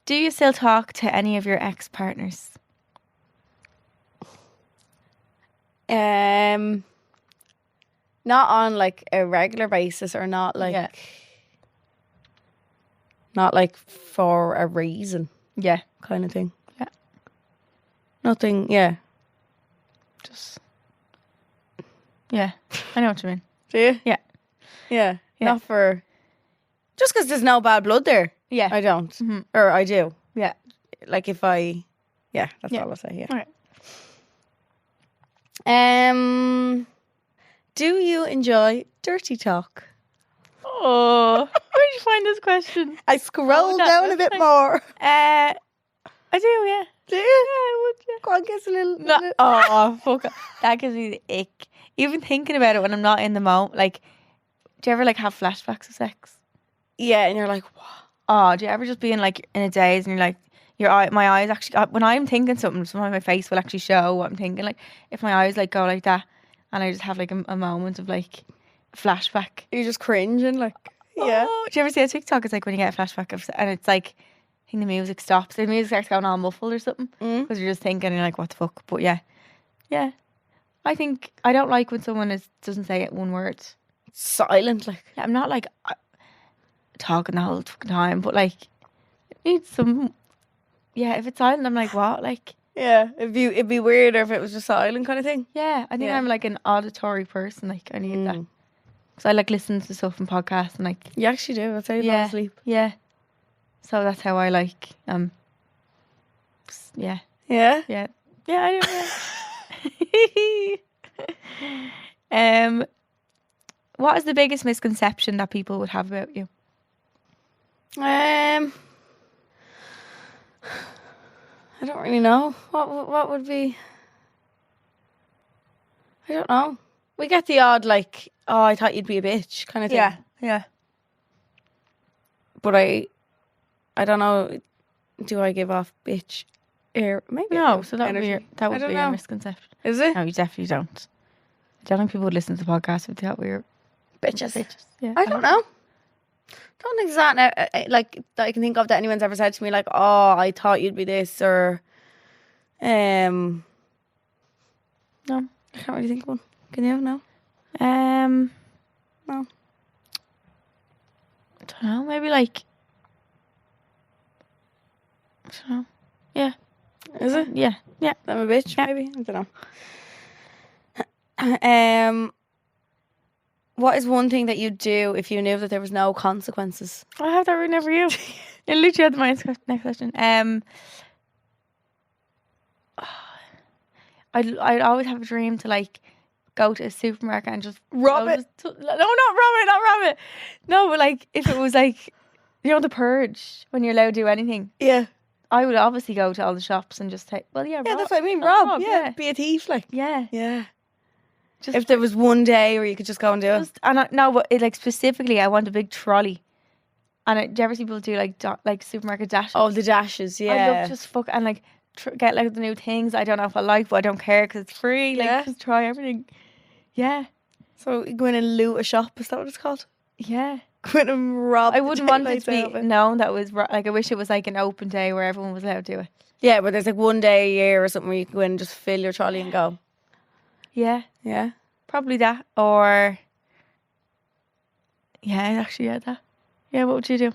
Do you still talk to any of your ex-partners? Not on like a regular basis, or not like Yeah. not like for a reason Yeah, kind of thing. Yeah. Nothing. Yeah. just... Yeah, I know what you mean. Do you? Yeah. Yeah. Yeah. Not for. Just because there's no bad blood there. Yeah. I don't. Mhm. Or I do. Yeah. Like if I. Yeah, that's Yeah. all I'll say. Yeah. All right. Do you enjoy dirty talk? Oh, where did you find this question? I scrolled that down a bit website. more. I do, yeah. Do you? Yeah, I would, yeah. Go on, give us a little. No, oh, fuck. That gives me the ick. Even thinking about it when I'm not in the moment. Like, do you ever like have flashbacks of sex? Yeah, and you're like, what? Oh, do you ever just be in like in a daze and you're like, my eyes actually, when I'm thinking something, sometimes my face will actually show what I'm thinking. Like, if my eyes like go like that and I just have like a moment of like a flashback. You're just cringing, like, yeah. Oh, do you ever see a TikTok? It's like when you get a flashback and it's like, I think the music stops. The music starts going all muffled or something because you're just thinking and you're like, what the fuck? But yeah. I think I don't like when someone doesn't say it one word. Silent, like. Yeah, I'm not like talking the whole fucking time, but like it needs some. Yeah, if it's silent, I'm like, what? Like, Yeah, it'd be weirder if it was just silent kind of thing. yeah, I think Yeah. I'm like an auditory person. Like, I need that. So I like listening to stuff and podcasts and like, You actually do. That's how you fall yeah, asleep. yeah. So that's how I like. Yeah, Yeah. yeah, yeah. I do. Yeah. What is the biggest misconception that people would have about you? I don't really know. What would be? I don't know. We get the odd like, oh, I thought you'd be a bitch kind of thing. yeah. But I don't know. Do I give off bitch air? Maybe. No, so that would energy. be I don't your know. misconception. Is it? No, you definitely don't. I don't think people would listen to the podcast if they thought we were Bitches. Yeah, I don't know. Don't think it's that now, like that I can think of that anyone's ever said to me like, oh, I thought you'd be this, or No. I can't really think of one. Can you? No. No. No. I don't know. Maybe like. I don't know. Yeah. Is it? Yeah. Yeah. I'm a bitch, Yeah. maybe. I don't know. What is one thing that you'd do if you knew that there was no consequences? I have that written over you. You literally had my next question. I'd always have a dream to like go to a supermarket and just Rob it. No, not rob it. No, but like if it was like, you know, the purge when you're allowed to do anything. Yeah. I would obviously go to all the shops and just take. Well, yeah, Yeah, rob. that's what I mean. Rob, Rob, yeah. Be a thief, like. Yeah, Yeah. just If there was one day where you could just go and do it. no, but it, like specifically, I want a big trolley. And do you ever see people do like supermarket dashes? Oh, the dashes, yeah. I love just fuck and like get like the new things. I don't know if I like, but I don't care because it's free. Like Yeah. just try everything. Yeah, So you go in and loot a shop, is that what it's called? Yeah. Go in and rob. I wouldn't want it daylights to be out of it. known that was like, I wish it was like an open day where everyone was allowed to do it. Yeah, but there's like one day a year or something where you can go in and just fill your trolley and go. Yeah. Yeah. Probably that. Or, yeah, actually, yeah, that. Yeah, what would you do?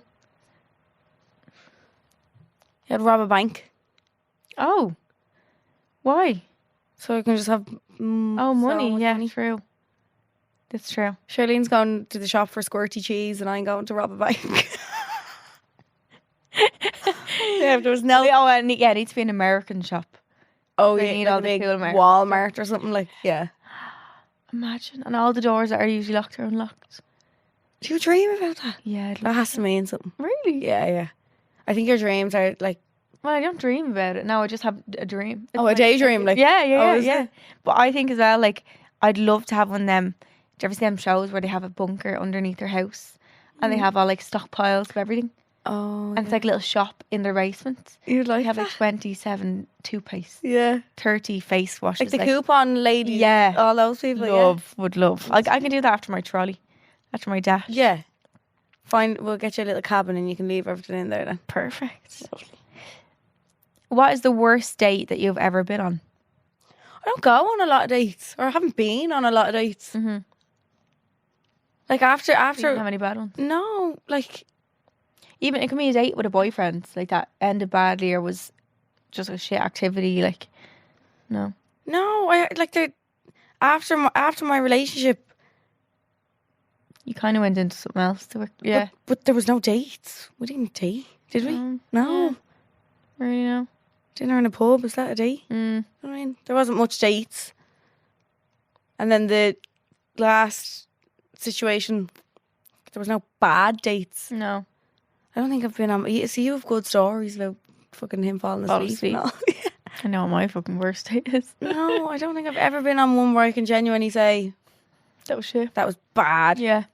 You'd rob a bank. Oh. Why? So you can just have Oh, so money. much Yeah, money. true. That's true. Charlene's going to the shop for squirty cheese and I'm going to rob a bank. Yeah, if there was no... Oh, it needs to be an American shop. Oh, They yeah, need like all a the big cool American Walmart or something like... Yeah. Imagine. And all the doors that are usually locked are unlocked. Do you dream about that? Yeah. That has to mean something. Really? Yeah, yeah. I think your dreams are like... Well, I don't dream about it. No, I just have a dream. Oh, a daydream, like... Yeah, yeah, Oh, yeah, is yeah. it? But I think as well, like, I'd love to have one of them. Do you ever see them shows where they have a bunker underneath their house and they have all like stockpiles of everything? Oh, And it's like a little shop in their basement. you'd like They have that? like 27 toothpaste, Yeah. 30 face washes. Like the coupon lady. Yeah. All those people. Would love. I can do that after my trolley, after my dash. Yeah. Fine. We'll get you a little cabin and you can leave everything in there then. Perfect. What is the worst date that you've ever been on? I don't go on a lot of dates. Or I haven't been on a lot of dates. Mm-hmm. Like after... You don't have any bad ones? No. Like... Even it can be a date with a boyfriend like that ended badly or was just a shit activity. Like, no. No. I like the... After my relationship... You kind of went into something else to work. Yeah. But there was no dates. We didn't date. Did we? No. Really, no. Dinner in a pub. Is that a date? Mm. I mean, there wasn't much dates. And then the last situation, there was no bad dates. No. I don't think I've been on... See, you have good stories about fucking him falling asleep. and all. I know what my fucking worst date is. No, I don't think I've ever been on one where I can genuinely say That was shit. that was bad. Yeah.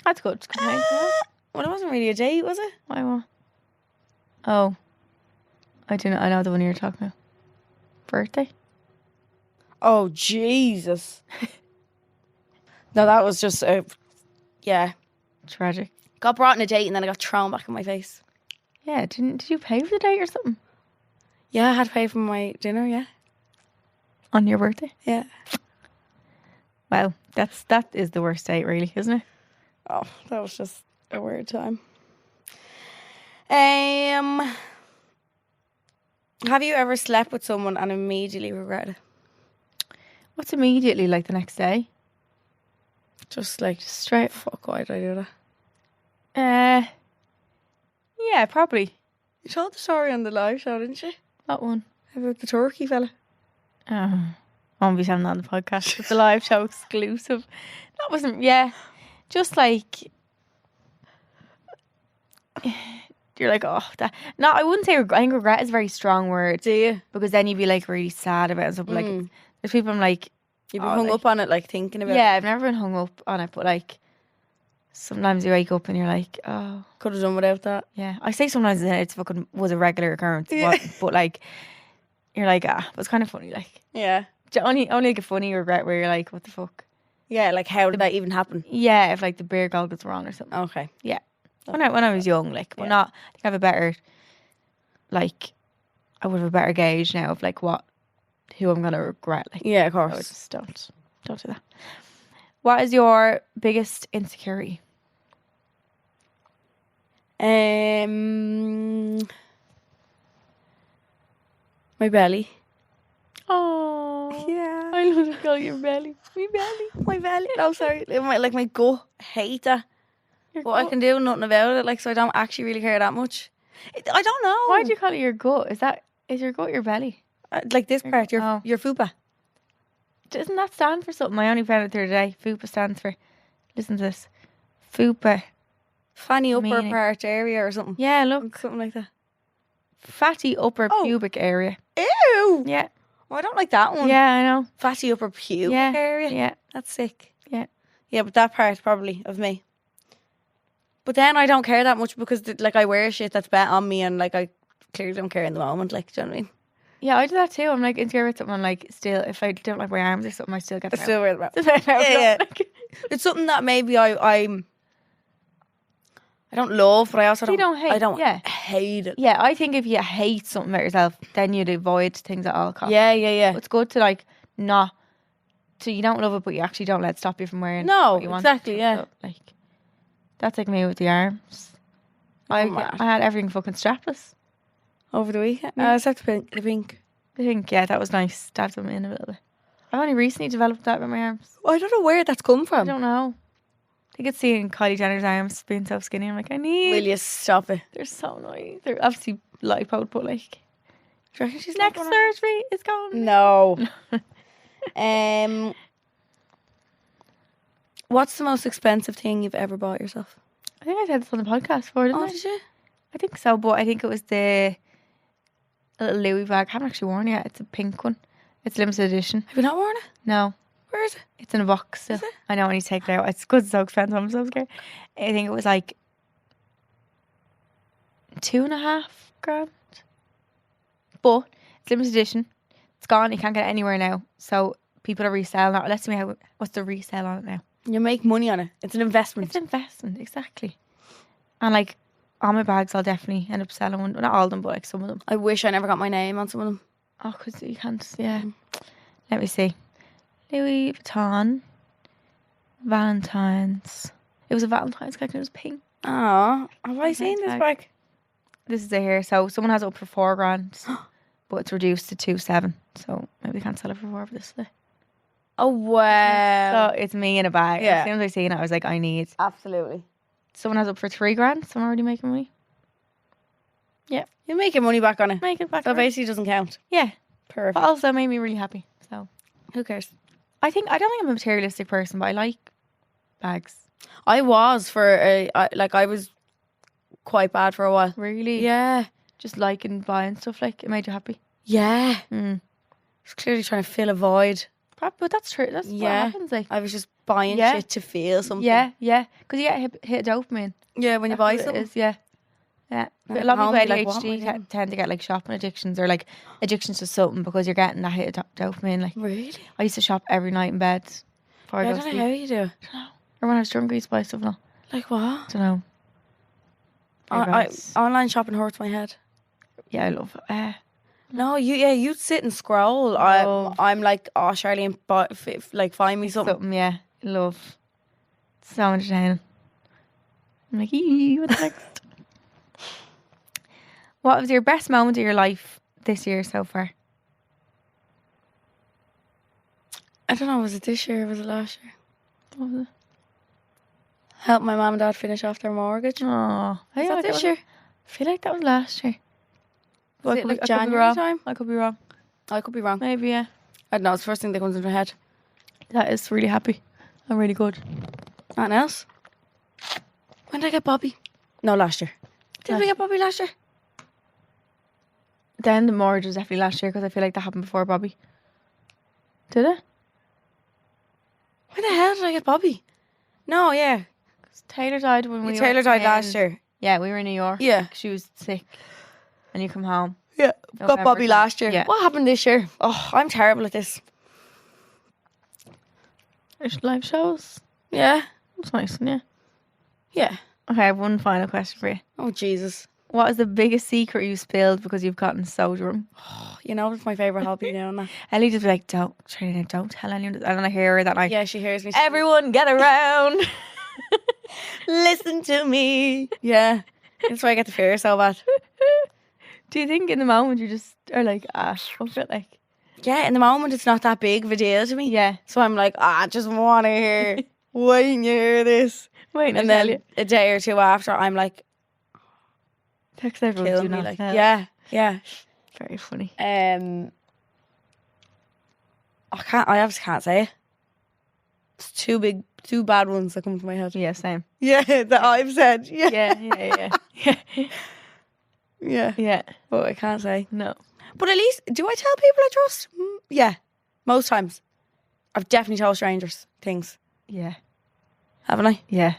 That's good. Well, it wasn't really a date, was it? Why what? Oh. I know the one you're talking about. Birthday? Oh, Jesus. No, that was just... yeah. Tragic. Got brought on a date and then I got thrown back in my face. Yeah, did you pay for the date or something? Yeah, I had to pay for my dinner, yeah. On your birthday? Yeah. Well, that is the worst date really, isn't it? Oh, that was just a weird time. Have you ever slept with someone and immediately regretted it? What's immediately like the next day? Just like, Just straight. fuck, why did I do that? Yeah, probably. You told the story on the live show, didn't you? That one. About the turkey fella. Oh, I won't be telling that on the podcast. It's the live show exclusive. That wasn't, yeah. Just like, you're like, oh, that. No, I wouldn't say regret. I think regret is a very strong word. Do you? Because then you'd be like really sad about it. So, like, there's people I'm like, You've been hung up on it, like thinking about it. yeah, I've never been hung up on it, but like, sometimes you wake up and you're like, oh, Could have done without that. yeah. I say sometimes that it's fucking was a regular occurrence, Yeah. but like, you're like, but it's kind of funny. Like, Yeah. only like a funny regret where you're like, what the fuck? Yeah, like how did that even happen? Yeah, if like the beer goal gets wrong or something. Okay. Yeah, when I was young, like, but Yeah. not. I think I have a better, like, I would have a better gauge now of like who I'm gonna regret. Like, Yeah, of I would course. just don't do that. What is your biggest insecurity? My belly. Oh, Yeah. I love to call your belly. My belly. My belly. No, sorry. My gut. I hate that. Your But I gut. can do nothing about it. Like, so I don't actually really care that much. I don't know. Why do you call it your gut? Is your gut your belly? Like this part, your Oh. fupa. Doesn't that stand for something? I only found it the other day. FUPA stands for. Listen to this. FUPA. Fanny upper Meaning. part area or something. Yeah, look. Something like that. Fatty upper Oh. pubic area. Ew. Yeah. Oh, I don't like that one. Yeah, I know. Fatty upper pubic Yeah. area. Yeah. That's sick. Yeah. Yeah, but that part probably of me. But then I don't care that much because like I wear shit that's bet on me and like I clearly don't care in the moment. Like, do you know what I mean? Yeah, I do that too. I'm like insecure with something. I'm like, still, if I don't like my arms or something, I still get I still wear them. yeah. It's something that maybe I don't love, but I also don't hate. I don't hate it. Yeah, I think if you hate something about yourself, then you'd avoid things at all costs. Yeah. It's good to like not. So you don't love it, but you actually don't let it stop you from wearing. No, what you want. exactly. Yeah. So, like that's like me with the arms. I had everything fucking strapless over the weekend. Yeah. Except the pink. I think that was nice. Stabbed them in a little bit. I've only recently developed that with my arms. I don't know where that's come from. I don't know. I think it's seeing Kylie Jenner's arms being so skinny. I'm like, I need. Will you stop it? They're so nice. They're obviously lipoed, but like, do you reckon she's next surgery is going? No. What's the most expensive thing you've ever bought yourself? I think I said this on the podcast before, didn't I? Did you? I think so, but I think it was the little Louis bag. I haven't actually worn it yet. It's a pink one. It's limited edition. Have you not worn it? No. Where is it? It's in a box still. Is it? I know I need to take it out. It's because it's so expensive. I'm so scared. I think it was like $2.5 grand. But it's limited edition. It's gone. You can't get it anywhere now. So people are reselling it. Let's see what's the resale on it now. You make money on it. It's an investment. It's an investment, exactly. And like all my bags, I'll definitely end up selling one. Not all of them, but like some of them. I wish I never got my name on some of them. Oh, because you can't. Yeah. Let me see. Louis Vuitton. Valentine's. It was a Valentine's collection. It was pink. Oh, have I seen this bag? This is it here. So someone has it up for $4 grand, but it's reduced to 2.7. So maybe we can't sell it for 4 for this day. Oh wow! So it's me in a bag. Yeah. As soon as I seen it, I was like, I need. Absolutely. Someone has it up for $3 grand. So I'm already making money. Yeah, you're making money back on it. Make it back. So basically, it doesn't count. Yeah, perfect. But also made me really happy. So who cares? I don't think I'm a materialistic person, but I like bags. I was I was quite bad for a while. Really? Yeah. Just liking buying stuff, like it made you happy. Yeah. I was clearly trying to fill a void. But that's true. That's what happens. Like I was just buying shit to feel something. Yeah. Because you get hit dopamine. Yeah, when you buy something. Yeah. But a lot of people with ADHD tend to get like shopping addictions or like addictions to something because you're getting that hit of dopamine. Like really, I used to shop every night in bed before I go to sleep. I don't know how you do. I don't know. Or when I was drunk, I used to buy stuff. No. Like what? I don't know. Online shopping hurts my head. Yeah, I love it. No, you sit and scroll. I'm like, oh, Charleen, like find me something. Yeah, love. So entertaining. I'm like, what's next? What was your best moment of your life this year so far? I don't know, was it this year or was it last year? What was it? Help my mum and dad finish off their mortgage. Oh, was that this year? I feel like that was last year. Was it like January time? I could be wrong. I could be wrong. Maybe, yeah. I don't know, it's the first thing that comes into my head. That is really happy. I'm really good. Nothing else? When did I get Bobby? No, last year. Did we get Bobby last year? Then the mortgage was definitely last year because I feel like that happened before Bobby. Did it? When the hell did I get Bobby? No, yeah. Because Taylor died when we Taylor died last year. Yeah, we were in New York. Yeah. She was sick. And you come home. Yeah. Got Bobby last year. Yeah. What happened this year? Oh, I'm terrible at this. Live shows. Yeah. That's nice, yeah. Yeah. Okay, I have one final question for you. Oh, Jesus. What is the biggest secret you spilled because you've gotten so drunk? You know, it's my favourite hobby now. And that. Ellie just be like, don't tell anyone. And then I hear her that night. Yeah, she hears me. Everyone get around. Listen to me. Yeah. That's why I get the fear so bad. Do you think in the moment you just are like, what's it like? Yeah, in the moment it's not that big of a deal to me. Yeah. So I'm like, I just want to hear. Waiting to hear this. And then a day or two after, I'm like, text everyone. Kill me, like, yeah. Very funny. I obviously can't say it. It's two bad ones that come to my head. Yeah, same. Yeah, that I've said. Yeah. Yeah. But I can't say. No. But at least, do I tell people I trust? Yeah. Most times. I've definitely told strangers things. Yeah. Haven't I? Yeah.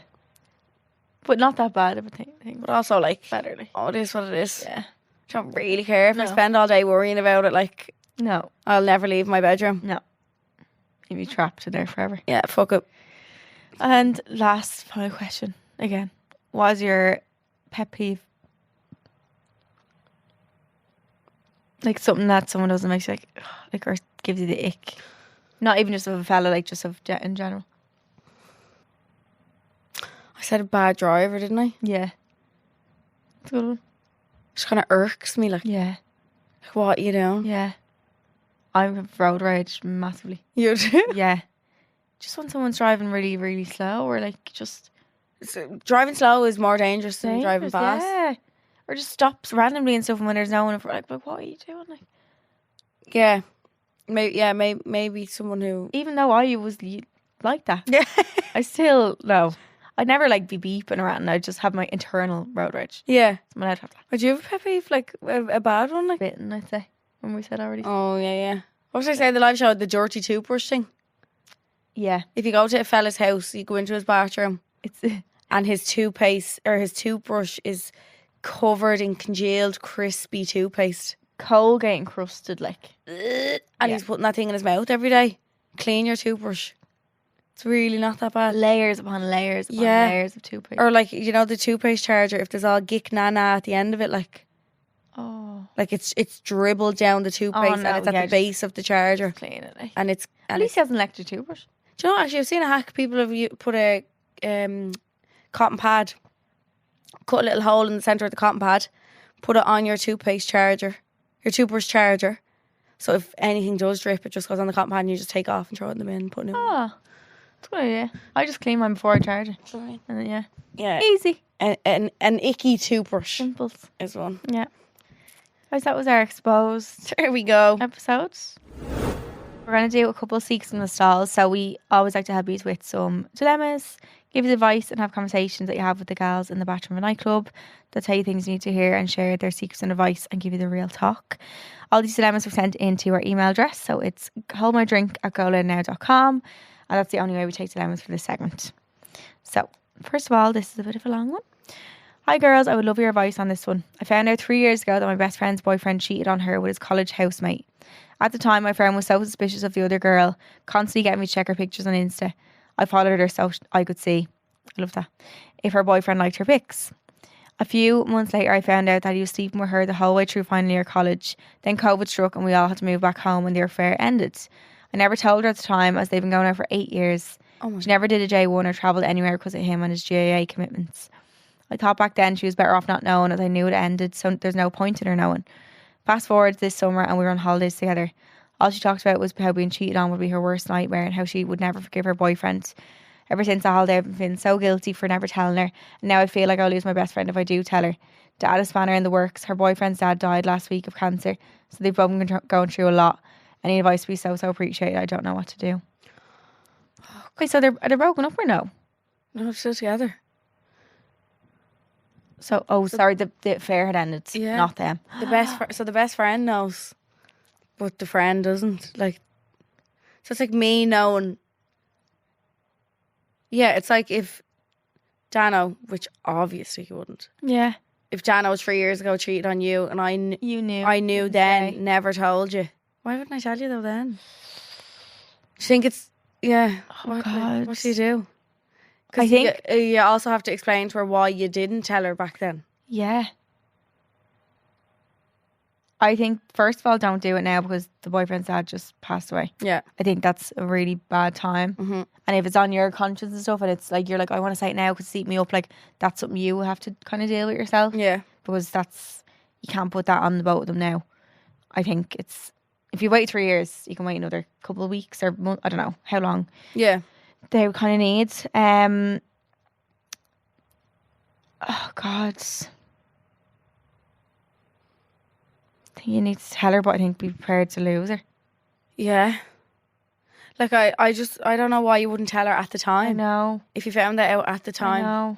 But not that bad of a thing. But also like, better. Like. oh, it is what it is. Yeah. Don't really care if I No. spend all day worrying about it. Like, No. I'll never leave my bedroom. No. You'd be trapped in there forever. Yeah, fuck it. And last final question again. What is your pet peeve? Like something that someone does that makes you like or gives you the ick. Not even just of a fella, like just of in general. I said a bad driver, didn't I? Yeah. It's a good one. Just kind of irks me. Like, Yeah. what are you doing? Yeah. I'm road rage massively. You do? Yeah. Just when someone's driving really, really slow or like just Driving slow is more dangerous than driving dangerous, fast. Yeah. Or just stops randomly and stuff and when there's no one in front, like what are you doing? Like, Yeah. Maybe someone who... even though I was like that. Yeah. I still no. I'd never like be beeping around. I'd just have my internal road rage. Yeah. So I'd have that. Would you have a pet peeve? Like, a bad one? Like? Bitten, I'd say. When we said already. Oh, yeah. What was I saying? The live show, the dirty toothbrush thing. Yeah. If you go to a fella's house, you go into his bathroom It's and his toothpaste or his toothbrush is covered in congealed, crispy toothpaste. Colgate encrusted, like. And he's putting that thing in his mouth every day. Clean your toothbrush. It's really not that bad. Layers upon layers upon layers of toothpaste. Or like, you know, the toothpaste charger, if there's all gick nana at the end of it, like it's dribbled down the toothpaste and it's at the base of the charger. Clean it, like. And it's... At least he has an electric toothbrush. Do you know, actually, I've seen a hack. People have put a cotton pad, cut a little hole in the centre of the cotton pad, put it on your toothpaste charger, your toothbrush charger. So if anything does drip, it just goes on the cotton pad and you just take off and throw it in the bin and put it in. Oh, that's a good idea. I just clean mine before I charge it. And then, Yeah. easy. An icky toothbrush Simples. is one. Yeah. Guys, that was our exposed There we go. episodes. We're going to do a couple of seeks and the stalls. So we always like to help you with some dilemmas, give you advice and have conversations that you have with the gals in the bathroom of a nightclub that tell you things you need to hear and share their secrets and advice and give you the real talk. All these dilemmas were sent into our email address. So it's holdmydrink@goloudnow.com, and that's the only way we take dilemmas for this segment. So first of all, this is a bit of a long one. Hi girls, I would love your advice on this one. I found out 3 years ago that my best friend's boyfriend cheated on her with his college housemate. At the time, my friend was so suspicious of the other girl, constantly getting me to check her pictures on Insta. I followed her so I could see, I love that, if her boyfriend liked her pics. A few months later, I found out that he was sleeping with her the whole way through final year college. Then COVID struck and we all had to move back home and their affair ended. I never told her at the time as they've been going out for 8 years. She never did a J1 or travelled anywhere because of him and his GAA commitments. I thought back then she was better off not knowing as I knew it ended, so there's no point in her knowing. Fast forward this summer and we were on holidays together. All she talked about was how being cheated on would be her worst nightmare and how she would never forgive her boyfriend. Ever since that holiday I've been feeling so guilty for never telling her, and now I feel like I'll lose my best friend if I do tell her. To add a spanner in the works, her boyfriend's dad died last week of cancer, so they've both been going through a lot. Any advice would be so appreciated. I don't know what to do. Okay, so are they broken up or no? No, they're still together. So, sorry, the affair had ended, not them. So the best friend knows, but the friend doesn't. Like, so it's like me knowing. Yeah, it's like if Dano, which obviously he wouldn't. Yeah. If Dano 3 years ago cheated on you and You knew. I knew then, never told you. Why wouldn't I tell you though then? Do you think it's, God. What do you do? I think you also have to explain to her why you didn't tell her back then. Yeah. I think, first of all, don't do it now because the boyfriend's dad just passed away. Yeah. I think that's a really bad time. Mm-hmm. And if it's on your conscience and stuff and it's like, you're like, I want to say it now because it's eating me up, like, that's something you have to kind of deal with yourself. Yeah. Because you can't put that on the both of them now. I think if you wait 3 years, you can wait another couple of weeks or I don't know how long. Yeah. They kind of need. Oh, God. I think you need to tell her, but I think be prepared to lose her. Yeah. Like, I don't know why you wouldn't tell her at the time. I know. If you found that out at the time. I know.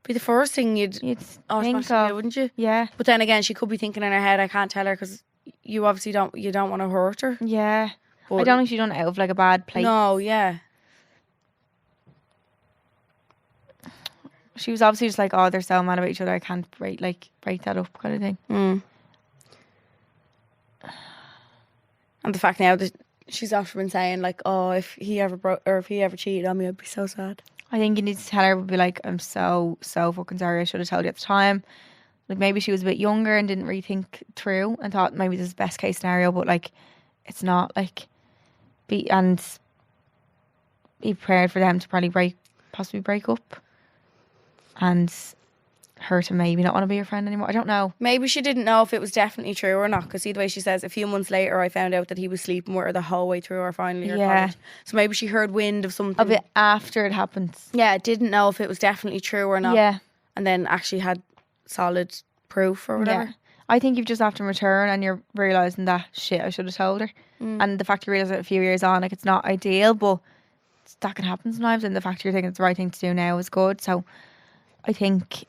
Be the first thing you'd think do, of, wouldn't you? Yeah. But then again, she could be thinking in her head, I can't tell her because you obviously don't want to hurt her. Yeah. But I don't think she done it out of like a bad place. No, yeah. She was obviously just like, oh, they're so mad about each other, I can't break that up kind of thing. Mm. And the fact now that she's after been saying like, oh, if he ever cheated on me, I'd be so sad. I think you need to tell her, be like, I'm so fucking sorry. I should have told you at the time. Like maybe she was a bit younger and didn't really think through and thought maybe this is the best case scenario, but like it's not. Like be prepared for them to possibly break up, and her to maybe not want to be your friend anymore. I don't know. Maybe she didn't know if it was definitely true or not, because see the way she says, a few months later I found out that he was sleeping with her the whole way through our final year of college. So maybe she heard wind of something. Of it after it happened. Yeah, didn't know if it was definitely true or not. Yeah. And then actually had solid proof or whatever. Yeah. I think you've just have to return and you're realising that, shit, I should have told her. And the fact you realise it a few years on, like it's not ideal, but that can happen sometimes, and the fact you're thinking it's the right thing to do now is good. So I think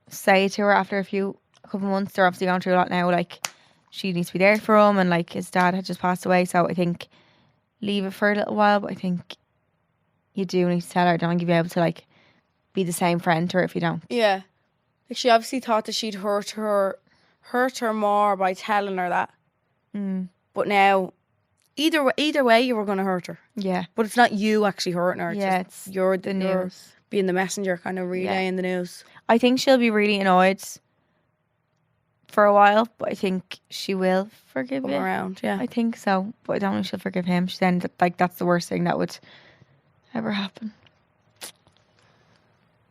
say to her after a couple of months, they're obviously going through a lot now, like she needs to be there for him, and like his dad had just passed away, so I think leave it for a little while, but I think you do need to tell her. Don't you be able to like be the same friend to her if you don't. Yeah. Like she obviously thought that she'd hurt her more by telling her that. But now either way you were going to hurt her. Yeah. But it's not you actually hurting her. It's you're the news. Being the messenger, kind of relaying the news. I think she'll be really annoyed for a while, but I think she will forgive Come him. around, yeah. I think so, but I don't think she'll forgive him. She then like that's the worst thing that would ever happen.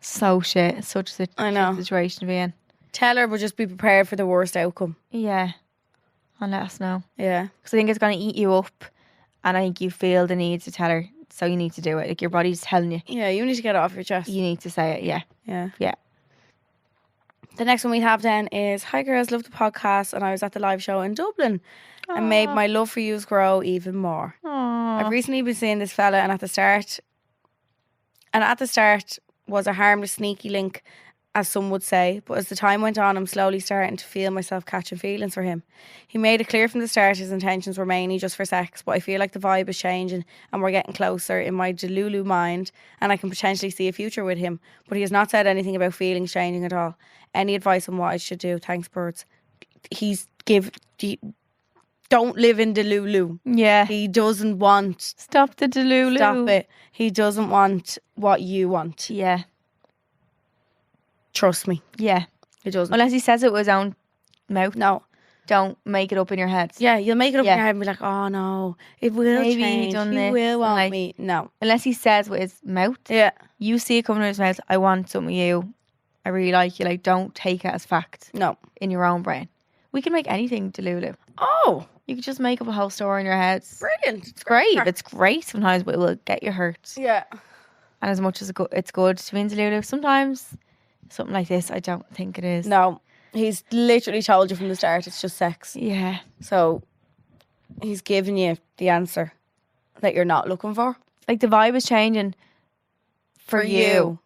So shit. It's such a I know. situation to be in. Tell her, but just be prepared for the worst outcome. Yeah. And let us know. Yeah. Because I think it's going to eat you up, and I think you feel the need to tell her, so you need to do it. Like your body's telling you. Yeah, you need to get it off your chest. You need to say it, yeah. Yeah. Yeah. The next one we have then is, hi girls, love the podcast, and I was at the live show in Dublin and made my love for yous grow even more. Aww. I've recently been seeing this fella, and at the start was a harmless sneaky link, as some would say, but as the time went on, I'm slowly starting to feel myself catching feelings for him. He made it clear from the start his intentions were mainly just for sex, but I feel like the vibe is changing and we're getting closer in my Delulu mind, and I can potentially see a future with him, but he has not said anything about feelings changing at all. Any advice on what I should do? Thanks, birds. Don't live in Delulu. Yeah. He doesn't want... Stop the Delulu. Stop it. He doesn't want what you want. Yeah. Trust me. Yeah. He doesn't. Unless he says it with his own mouth. No. Don't make it up in your head. Yeah, you'll make it up in your head and be like, oh no, it will Maybe change. he done He this, will want like- me. No. Unless he says with his mouth. Yeah. You see it coming in his mouth, I want something of you. I really like you. Like, don't take it as fact No. in your own brain. We can make anything Delulu. Oh, You could just make up a whole story in your head. brilliant. It's great. It's great sometimes, but it will get you hurt. Yeah. And as much as it's good to be in Delulu, sometimes something like this, I don't think it is. No. He's literally told you from the start it's just sex. Yeah. So he's giving you the answer that you're not looking for. Like the vibe is changing for you.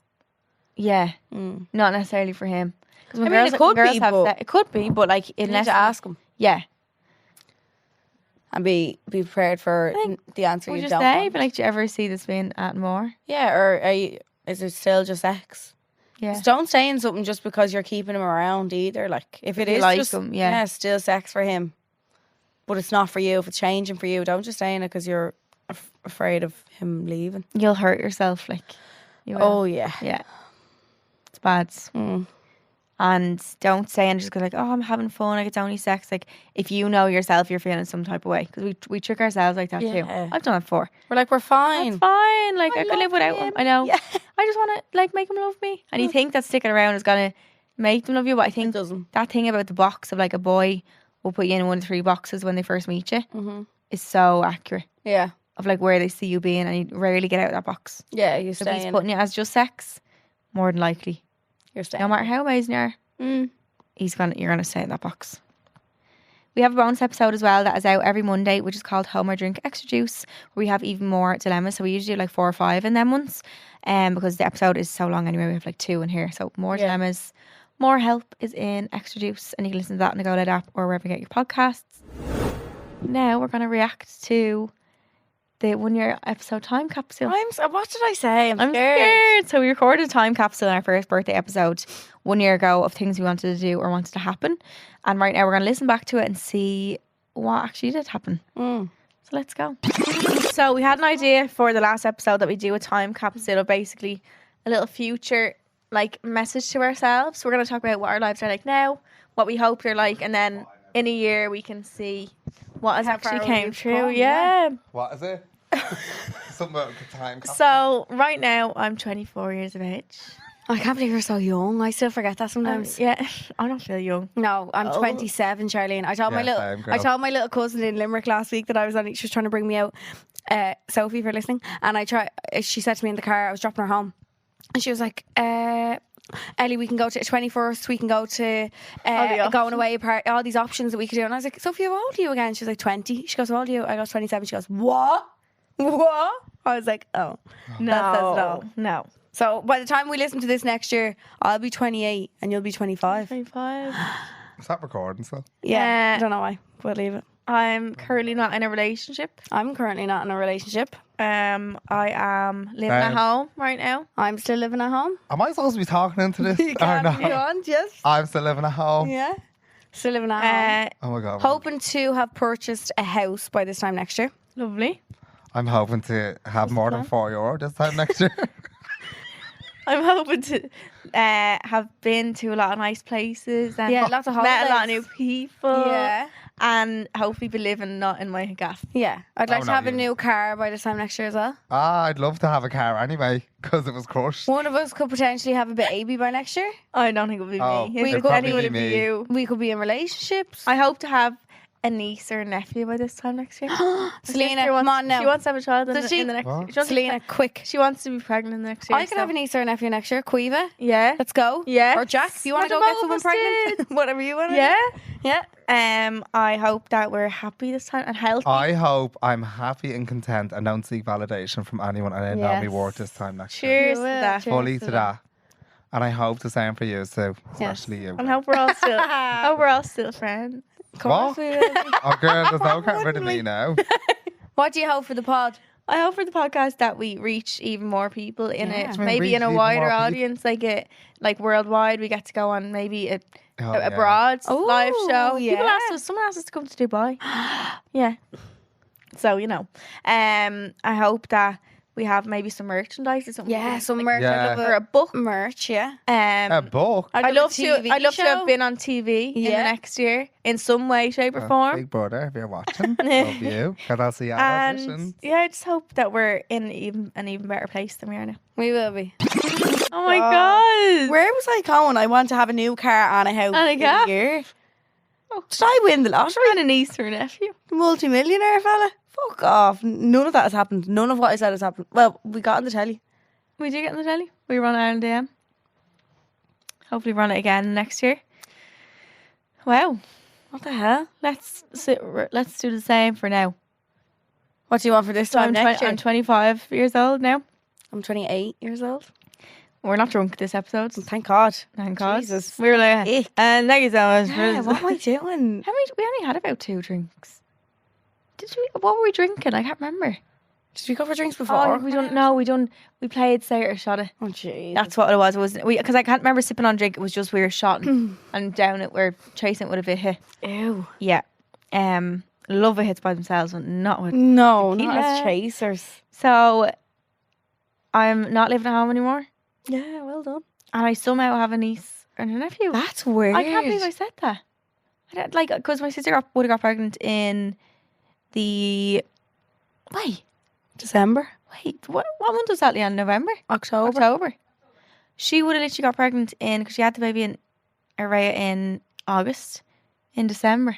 Yeah. Mm. Not necessarily for him. Because I mean, it could be, but it could be, but like You need unless to ask him yeah. and be prepared for the answer Would you you don't say? want. But like, do you ever see this being at more? Yeah, or is it still just sex? Yeah. So don't say in something just because you're keeping him around either. Like if it you is like just him, yeah. still sex for him, but it's not for you. If it's changing for you, don't just say in it because you're afraid of him leaving. You'll hurt yourself. Like, you will. Oh yeah, Yeah. It's bad. And don't say and just go like, oh, I'm having fun, like it's only sex. Like if you know yourself you're feeling some type of way, because we trick ourselves like that too. Yeah. I've done it before. we're like we're fine. It's fine, like I could live without him. I know. Yeah. I just want to like make him love me. And you think that sticking around is gonna make them love you, but I It think doesn't. that thing about the box of like a boy will put you in one of 3 boxes when they first meet you is so accurate Yeah, of like where they see you being, and you rarely get out of that box. yeah. You So if stay he's in. putting you as just sex, more than likely, You're staying. no matter how amazing you are, you're gonna stay in that box. We have a bonus episode as well that is out every Monday, which is called Home or Drink Extra Juice, where we have even more dilemmas. So we usually do like 4 or 5 in them ones, because the episode is so long anyway. We have like 2 in here, so more dilemmas, more help is in Extra Juice, and you can listen to that in the GoLoud app or wherever you get your podcasts. Now we're gonna react to the 1-year episode time capsule. What did I say? I'm scared. scared. So we recorded a time capsule in our first birthday episode 1 year ago of things we wanted to do or wanted to happen. And right now we're going to listen back to it and see what actually did happen. Mm. So let's go. So we had an idea for the last episode that we do a time capsule of basically a little future like message to ourselves. We're going to talk about what our lives are like now, what we hope they're like, and then in a year we can see what has actually came true. Yeah. What is it? Something about the time. So right now I'm 24 years of age. I can't believe you're so young. I still forget that sometimes. Yeah, I don't feel young. No, I'm 27, Charlene. I told my little cousin in Limerick last week that I was on. She was trying to bring me out. Sophie, for listening, and she said to me in the car, I was dropping her home, and she was like, Ellie, we can go to 21st, we can go to going away party, all these options that we could do. And I was like, Sophie, how old are you again? She was like 20. She goes, how old are you? I go 27. She goes, what? I was like, oh, No. So by the time we listen to this next year, I'll be 28 and you'll be 25. 25. Is that recording still? Yeah, I don't know why. We'll leave it. I'm currently not in a relationship. I'm currently not in a relationship. I am living at home right now. I'm still living at home. Am I supposed to be talking into this? You can if you want, yes. I'm still living at home. Yeah. Still living at home. Oh my God. Hoping to have purchased a house by this time next year. Lovely. I'm hoping to have more than €4 this time next year. I'm hoping to have been to a lot of nice places and lots of met holidays. a lot of new people. Yeah. And hopefully be living not in my gaff. Yeah. I'd like to have a you. new car by this time next year as well. I'd love to have a car anyway, because it was crushed. One of us could potentially have a baby by next year. I don't think it would be Oh, me. it'd If probably anyone be would be me. you. We could be in relationships. I hope to have a niece or a nephew by this time next year. Selena, come on now. She wants to have a child in, Does she? in the next What? year. She wants to Selena, quick. She wants to be pregnant in the next year. I can have a niece or a nephew next year. Quiva, Yeah. let's go. Yes. Or Jack, you want to What go the get someone both of us pregnant? Whatever you want to Yeah. do. Yeah. I hope that we're happy this time and healthy. I hope I'm happy and content and don't seek validation from anyone and I know me Yes. worth this time next year. Cheers to You will. that. Cheers. Fully to that. And I hope the same for you too, especially you. And hope we're all still hope we're all still friends. Of course What? we will be. Oh girl, there's no getting rid of me now. What do you hope for the pod? I hope for the podcast that we reach even more people in Yeah. it, mean maybe reach in a even wider more people? audience, like worldwide. We get to go on maybe a Oh, yeah. abroad Ooh, live show. yeah. People asked us. Someone asked us to come to Dubai. Yeah. So I hope that we have maybe some merchandise or something. Yeah, some merch. Yeah. I'd love or a book. merch, yeah. A book. I'd love to. I'd love to show. have been on TV in the Yeah. next year in some way, shape, or form. Big brother, if you're watching, love you. Because I'll see you at And auditions. yeah, I just hope that we're in an even better place than we are now. We will be. Oh my god! Where was I going? I want to have a new car and a house And a in gaff. a year. Did I win the lottery? And a niece or a nephew. Multi-millionaire fella? Fuck off. None of that has happened. None of what I said has happened. Well, we got on the telly. We do get on the telly. We run Ireland DM. Hopefully run it again next year. Wow. What the hell? Let's do the same for now. What do you want for this So time next year? I'm 25 years old now. I'm 28 years old. We're not drunk this episode. Thank God. Thank God. Jesus. We were like, Ick. and thank you so much. Yeah, what am I doing? How many? We only had about 2 drinks. Did we? What were we drinking? I can't remember. Did we go for drinks before? Oh, we don't know. We played Say It or Shot It. Oh, jeez. That's what it was. It was because I can't remember sipping on drink. It was just we were shotting and down it. We're chasing it with a bit hit. Ew. Yeah. Love it hits by themselves, but not with. No, not Tequila. as chasers. So, I'm not living at home anymore, Yeah, well done. and I somehow have a niece and a nephew. That's weird. I can't believe I said that. I don't, like because my sister would have got pregnant in the December. what month was that, Leanne? November? October. She would have literally got pregnant because she had the baby in Araya in August, in December.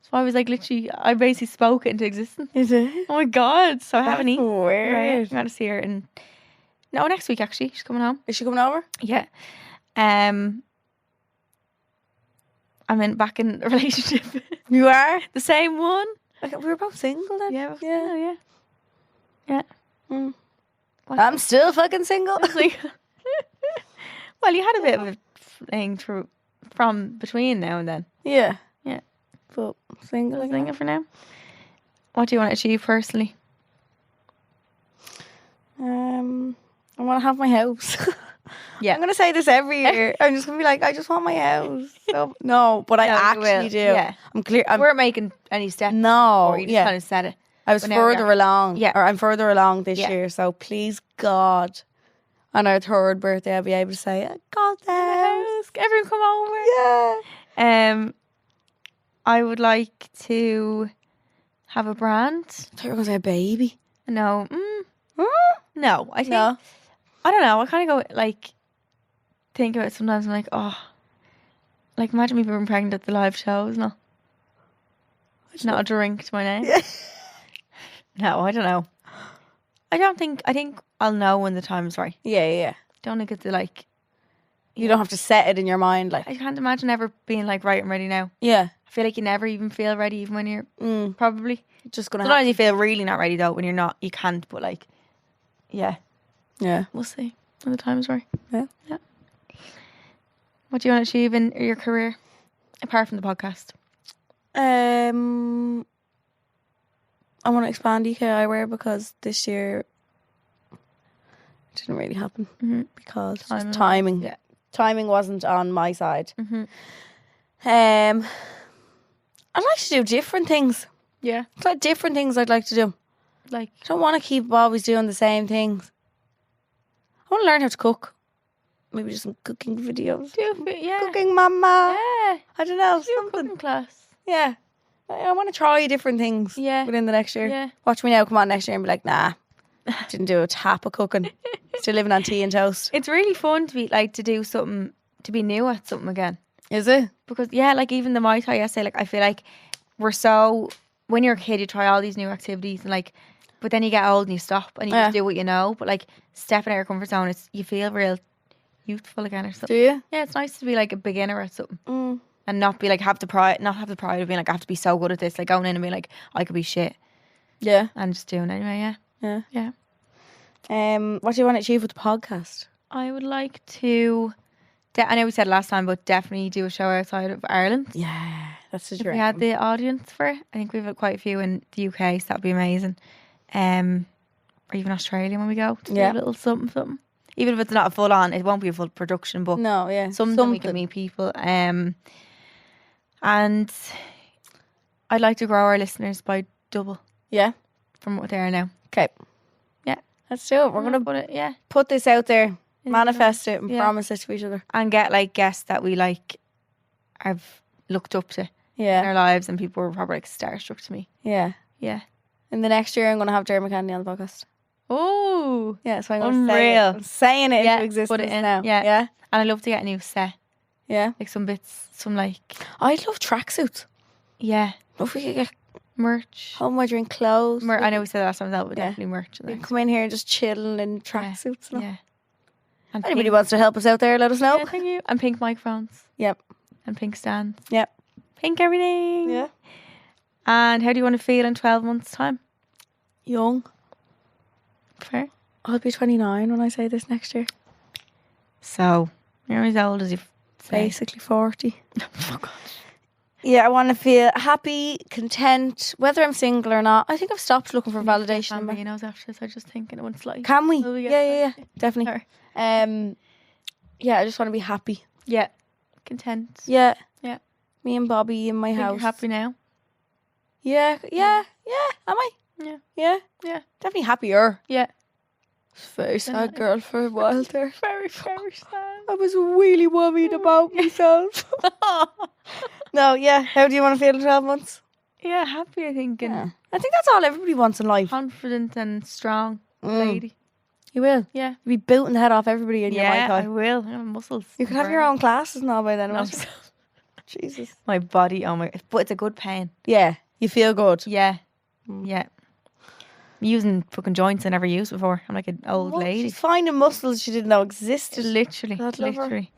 So I was like, literally, I basically spoke it into existence. Is it? Oh my god! So I have That's an niece. weird. Right, I'm gonna see her next week. Actually, she's coming home. Is she coming over? Yeah. I'm back in a relationship. You are? The same one. Okay, we were both single then. Yeah. Yeah. Yeah. Mm. What? I'm still fucking single. Like, well, you had a bit of a thing from between now and then. Yeah. Yeah. But single again. Single for now. What do you want to achieve personally? I want to have my house. Yeah. I'm going to say this every year. I'm just going to be like, I just want my house. So, no, but I No, you actually will. do. Yeah. I'm clear. We weren't making any steps. No, Or you just yeah. kind of said it. I was But now we further are. along. Yeah. Or I'm further along this Yeah. year. So please, God, on our third birthday, I'll be able to say, I got the house. Everyone come over. Yeah. I would like to have a brand. I thought you were going to say a baby. No. No. I think, No. I don't know. I kind of go, like, think about it sometimes. I'm like, oh, like, imagine me being pregnant at the live shows. No. Not a drink to my name. Yeah. No, I don't know. I think I'll know when the time's right. Yeah. Don't think it's like, You don't have to set it in your mind. Like, I can't imagine ever being like, right, I'm ready now. yeah. I feel like you never even feel ready, even when you're probably. Just going to Sometimes you feel really not ready though when you're not. You can't, but like, yeah, Yeah. we'll see when the time's right. Yeah. What do you want to achieve in your career, apart from the podcast? I want to expand EK Eyewear because this year it didn't really happen because just timing. Yeah. Timing wasn't on my side. Mm-hmm. I'd like to do different things. Yeah. It's like different things I'd like to do. Like, I don't want to keep always doing the same things. I want to learn how to cook. Maybe just some cooking videos. yeah. Cooking mama. Yeah. I don't know. Do a Something. cooking class. Yeah. I want to try different things Yeah. within the next year. Yeah. Watch me now come on next year and be like, nah, didn't do a tap of cooking. Still living on tea and toast. It's really fun to be like to do something, to be new at something again. Is it? Because yeah, like even the Muay Thai yesterday, like I feel like we're so, when you're a kid you try all these new activities and like, but then you get old and you stop and you just do what you know. But like stepping out of your comfort zone, you feel real youthful again or something. Do you? Yeah, it's nice to be like a beginner at something and not be like not have the pride of being like I have to be so good at this. Like going in and being like I could be shit Yeah. and just doing it anyway. Yeah. What do you want to achieve with the podcast? I would like to. I know we said it last time, but definitely do a show outside of Ireland. Yeah, that's the If dream. we had the audience for it, I think we've had quite a few in the UK, so that'd be amazing. Or even Australia when we go. To do a little something. Even if it's not a full on, it won't be a full production, but No, yeah. something we can meet people. And I'd like to grow our listeners by double Yeah. from what they are now. Okay. Yeah. Let's do it. We're going to put it, put this out there, the manifest it and Yeah. promise it to each other. and get like guests that we like have looked up to in Yeah. our lives, and people were probably like starstruck to me. Yeah. Yeah. In the next year, I'm going to have Dermot Kennedy on the podcast. Oh, Yeah, so I'm going to say it. Unreal. I'm saying it Yeah, into existence put it in. now. Yeah. Yeah. and I'd love to get a new set, Yeah. like some bits, some like I love tracksuits. yeah, If we could get merch. home my drink clothes. I know we said that last time, that would Yeah. definitely merch. We can come in here and just chill in tracksuits. Yeah. And Anybody pink, wants to help us out there, let us know. yeah, thank you. And pink microphones. Yep. And pink stands. Yep. Pink everything. Yeah. And how do you want to feel in 12 months' time? Young. Fair. I'll be 29 when I say this next year. So, you're as old as you say. Basically 40. Oh, God. Yeah, I want to feel happy, content, whether I'm single or not. I think I've stopped looking for validation. in my- Family knows after this. I just thinking it wouldn't like. Can we? Will we get Yeah. that? Definitely. Sorry. Yeah, I just want to be happy. Yeah. Content. Yeah. Yeah. Me and Bobby in my Think house. you're happy now? Yeah. Am I? Yeah. Yeah. Yeah. Definitely happier. Yeah. Very sad girl for a while there. Very, very sad. I was really worried about myself. No, yeah. How do you want to feel in 12 months? Yeah, happy, I think. And Yeah. I think that's all everybody wants in life. confident and strong lady. You will. Yeah. You'll be booting the head off everybody in your Yeah, Muay I Thai. will. I have muscles. You could have your own classes now by then. No, imagine. Jesus. my body, oh my, but it's a good pain. Yeah. You feel good. Yeah. Yeah. I'm using fucking joints I never used before. I'm like an old lady. She's finding muscles she didn't know existed. Literally. God love her. Literally.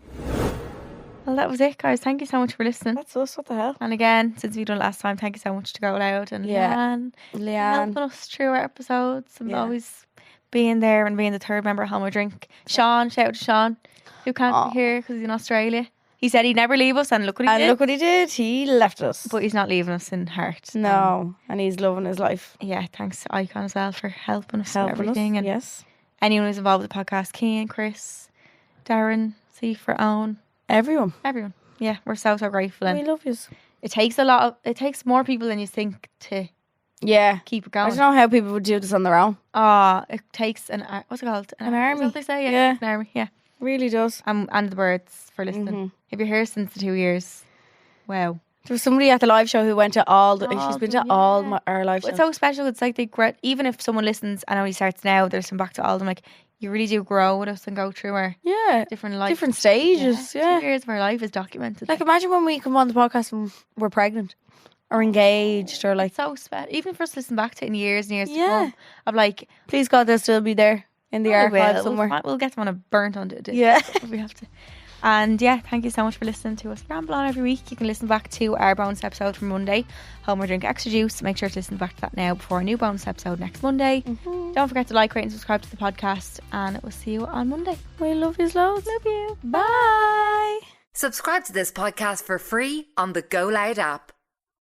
Well, that was it, guys. Thank you so much for listening. That's us. What the hell? And again, since we done it last time, thank you so much to GoLoud and Yeah. Leanne Leanne. helping us through our episodes and Yeah. always being there and being the third member of Home or Drink. Sean, shout out to Sean, who can't Aw. be here because he's in Australia. He said he'd never leave us, and look what he And did. look what he did. He left us. But he's not leaving us in heart. No. And he's loving his life. Yeah, thanks to Icon as well for helping us Helping with everything. us. And Yes. anyone who's involved with the podcast, Kean, Chris, Darren, Seifert, Owen, Everyone. Yeah, we're so grateful. We And love you. it takes more people than you think to Yeah. keep it I going. don't know how people would do this on their own. It takes what's it called? An Is army. that what they say? Yeah. An army. Yeah. Really does. And the birds for listening. If you're here since the 2 years, wow. There was somebody at the live show who went to all the... All she's been them, to all yeah. our live shows. It's so special. It's like even if someone listens and only starts now, there's some back to all of them. Like, you really do grow with us and go through our different life. Different stages, yeah. 2 years of our life is documented. Like, imagine when we come on the podcast and we're pregnant or engaged or like... so special. Even for us to listen back to it in years and years to Yeah. come, of like, Please God, they'll still be there in the archive somewhere. We'll get them on a burnt onto it. Yeah. If we have to. And yeah, thank you so much for listening to us ramble on every week. You can listen back to our bonus episode from Monday, Home or Drink Extra Juice. Make sure to listen back to that now before a new bonus episode next Monday. Don't forget to like, rate and subscribe to the podcast, and we'll see you on Monday. We love you loads. Love you. Bye. Subscribe to this podcast for free on the GoLoud app.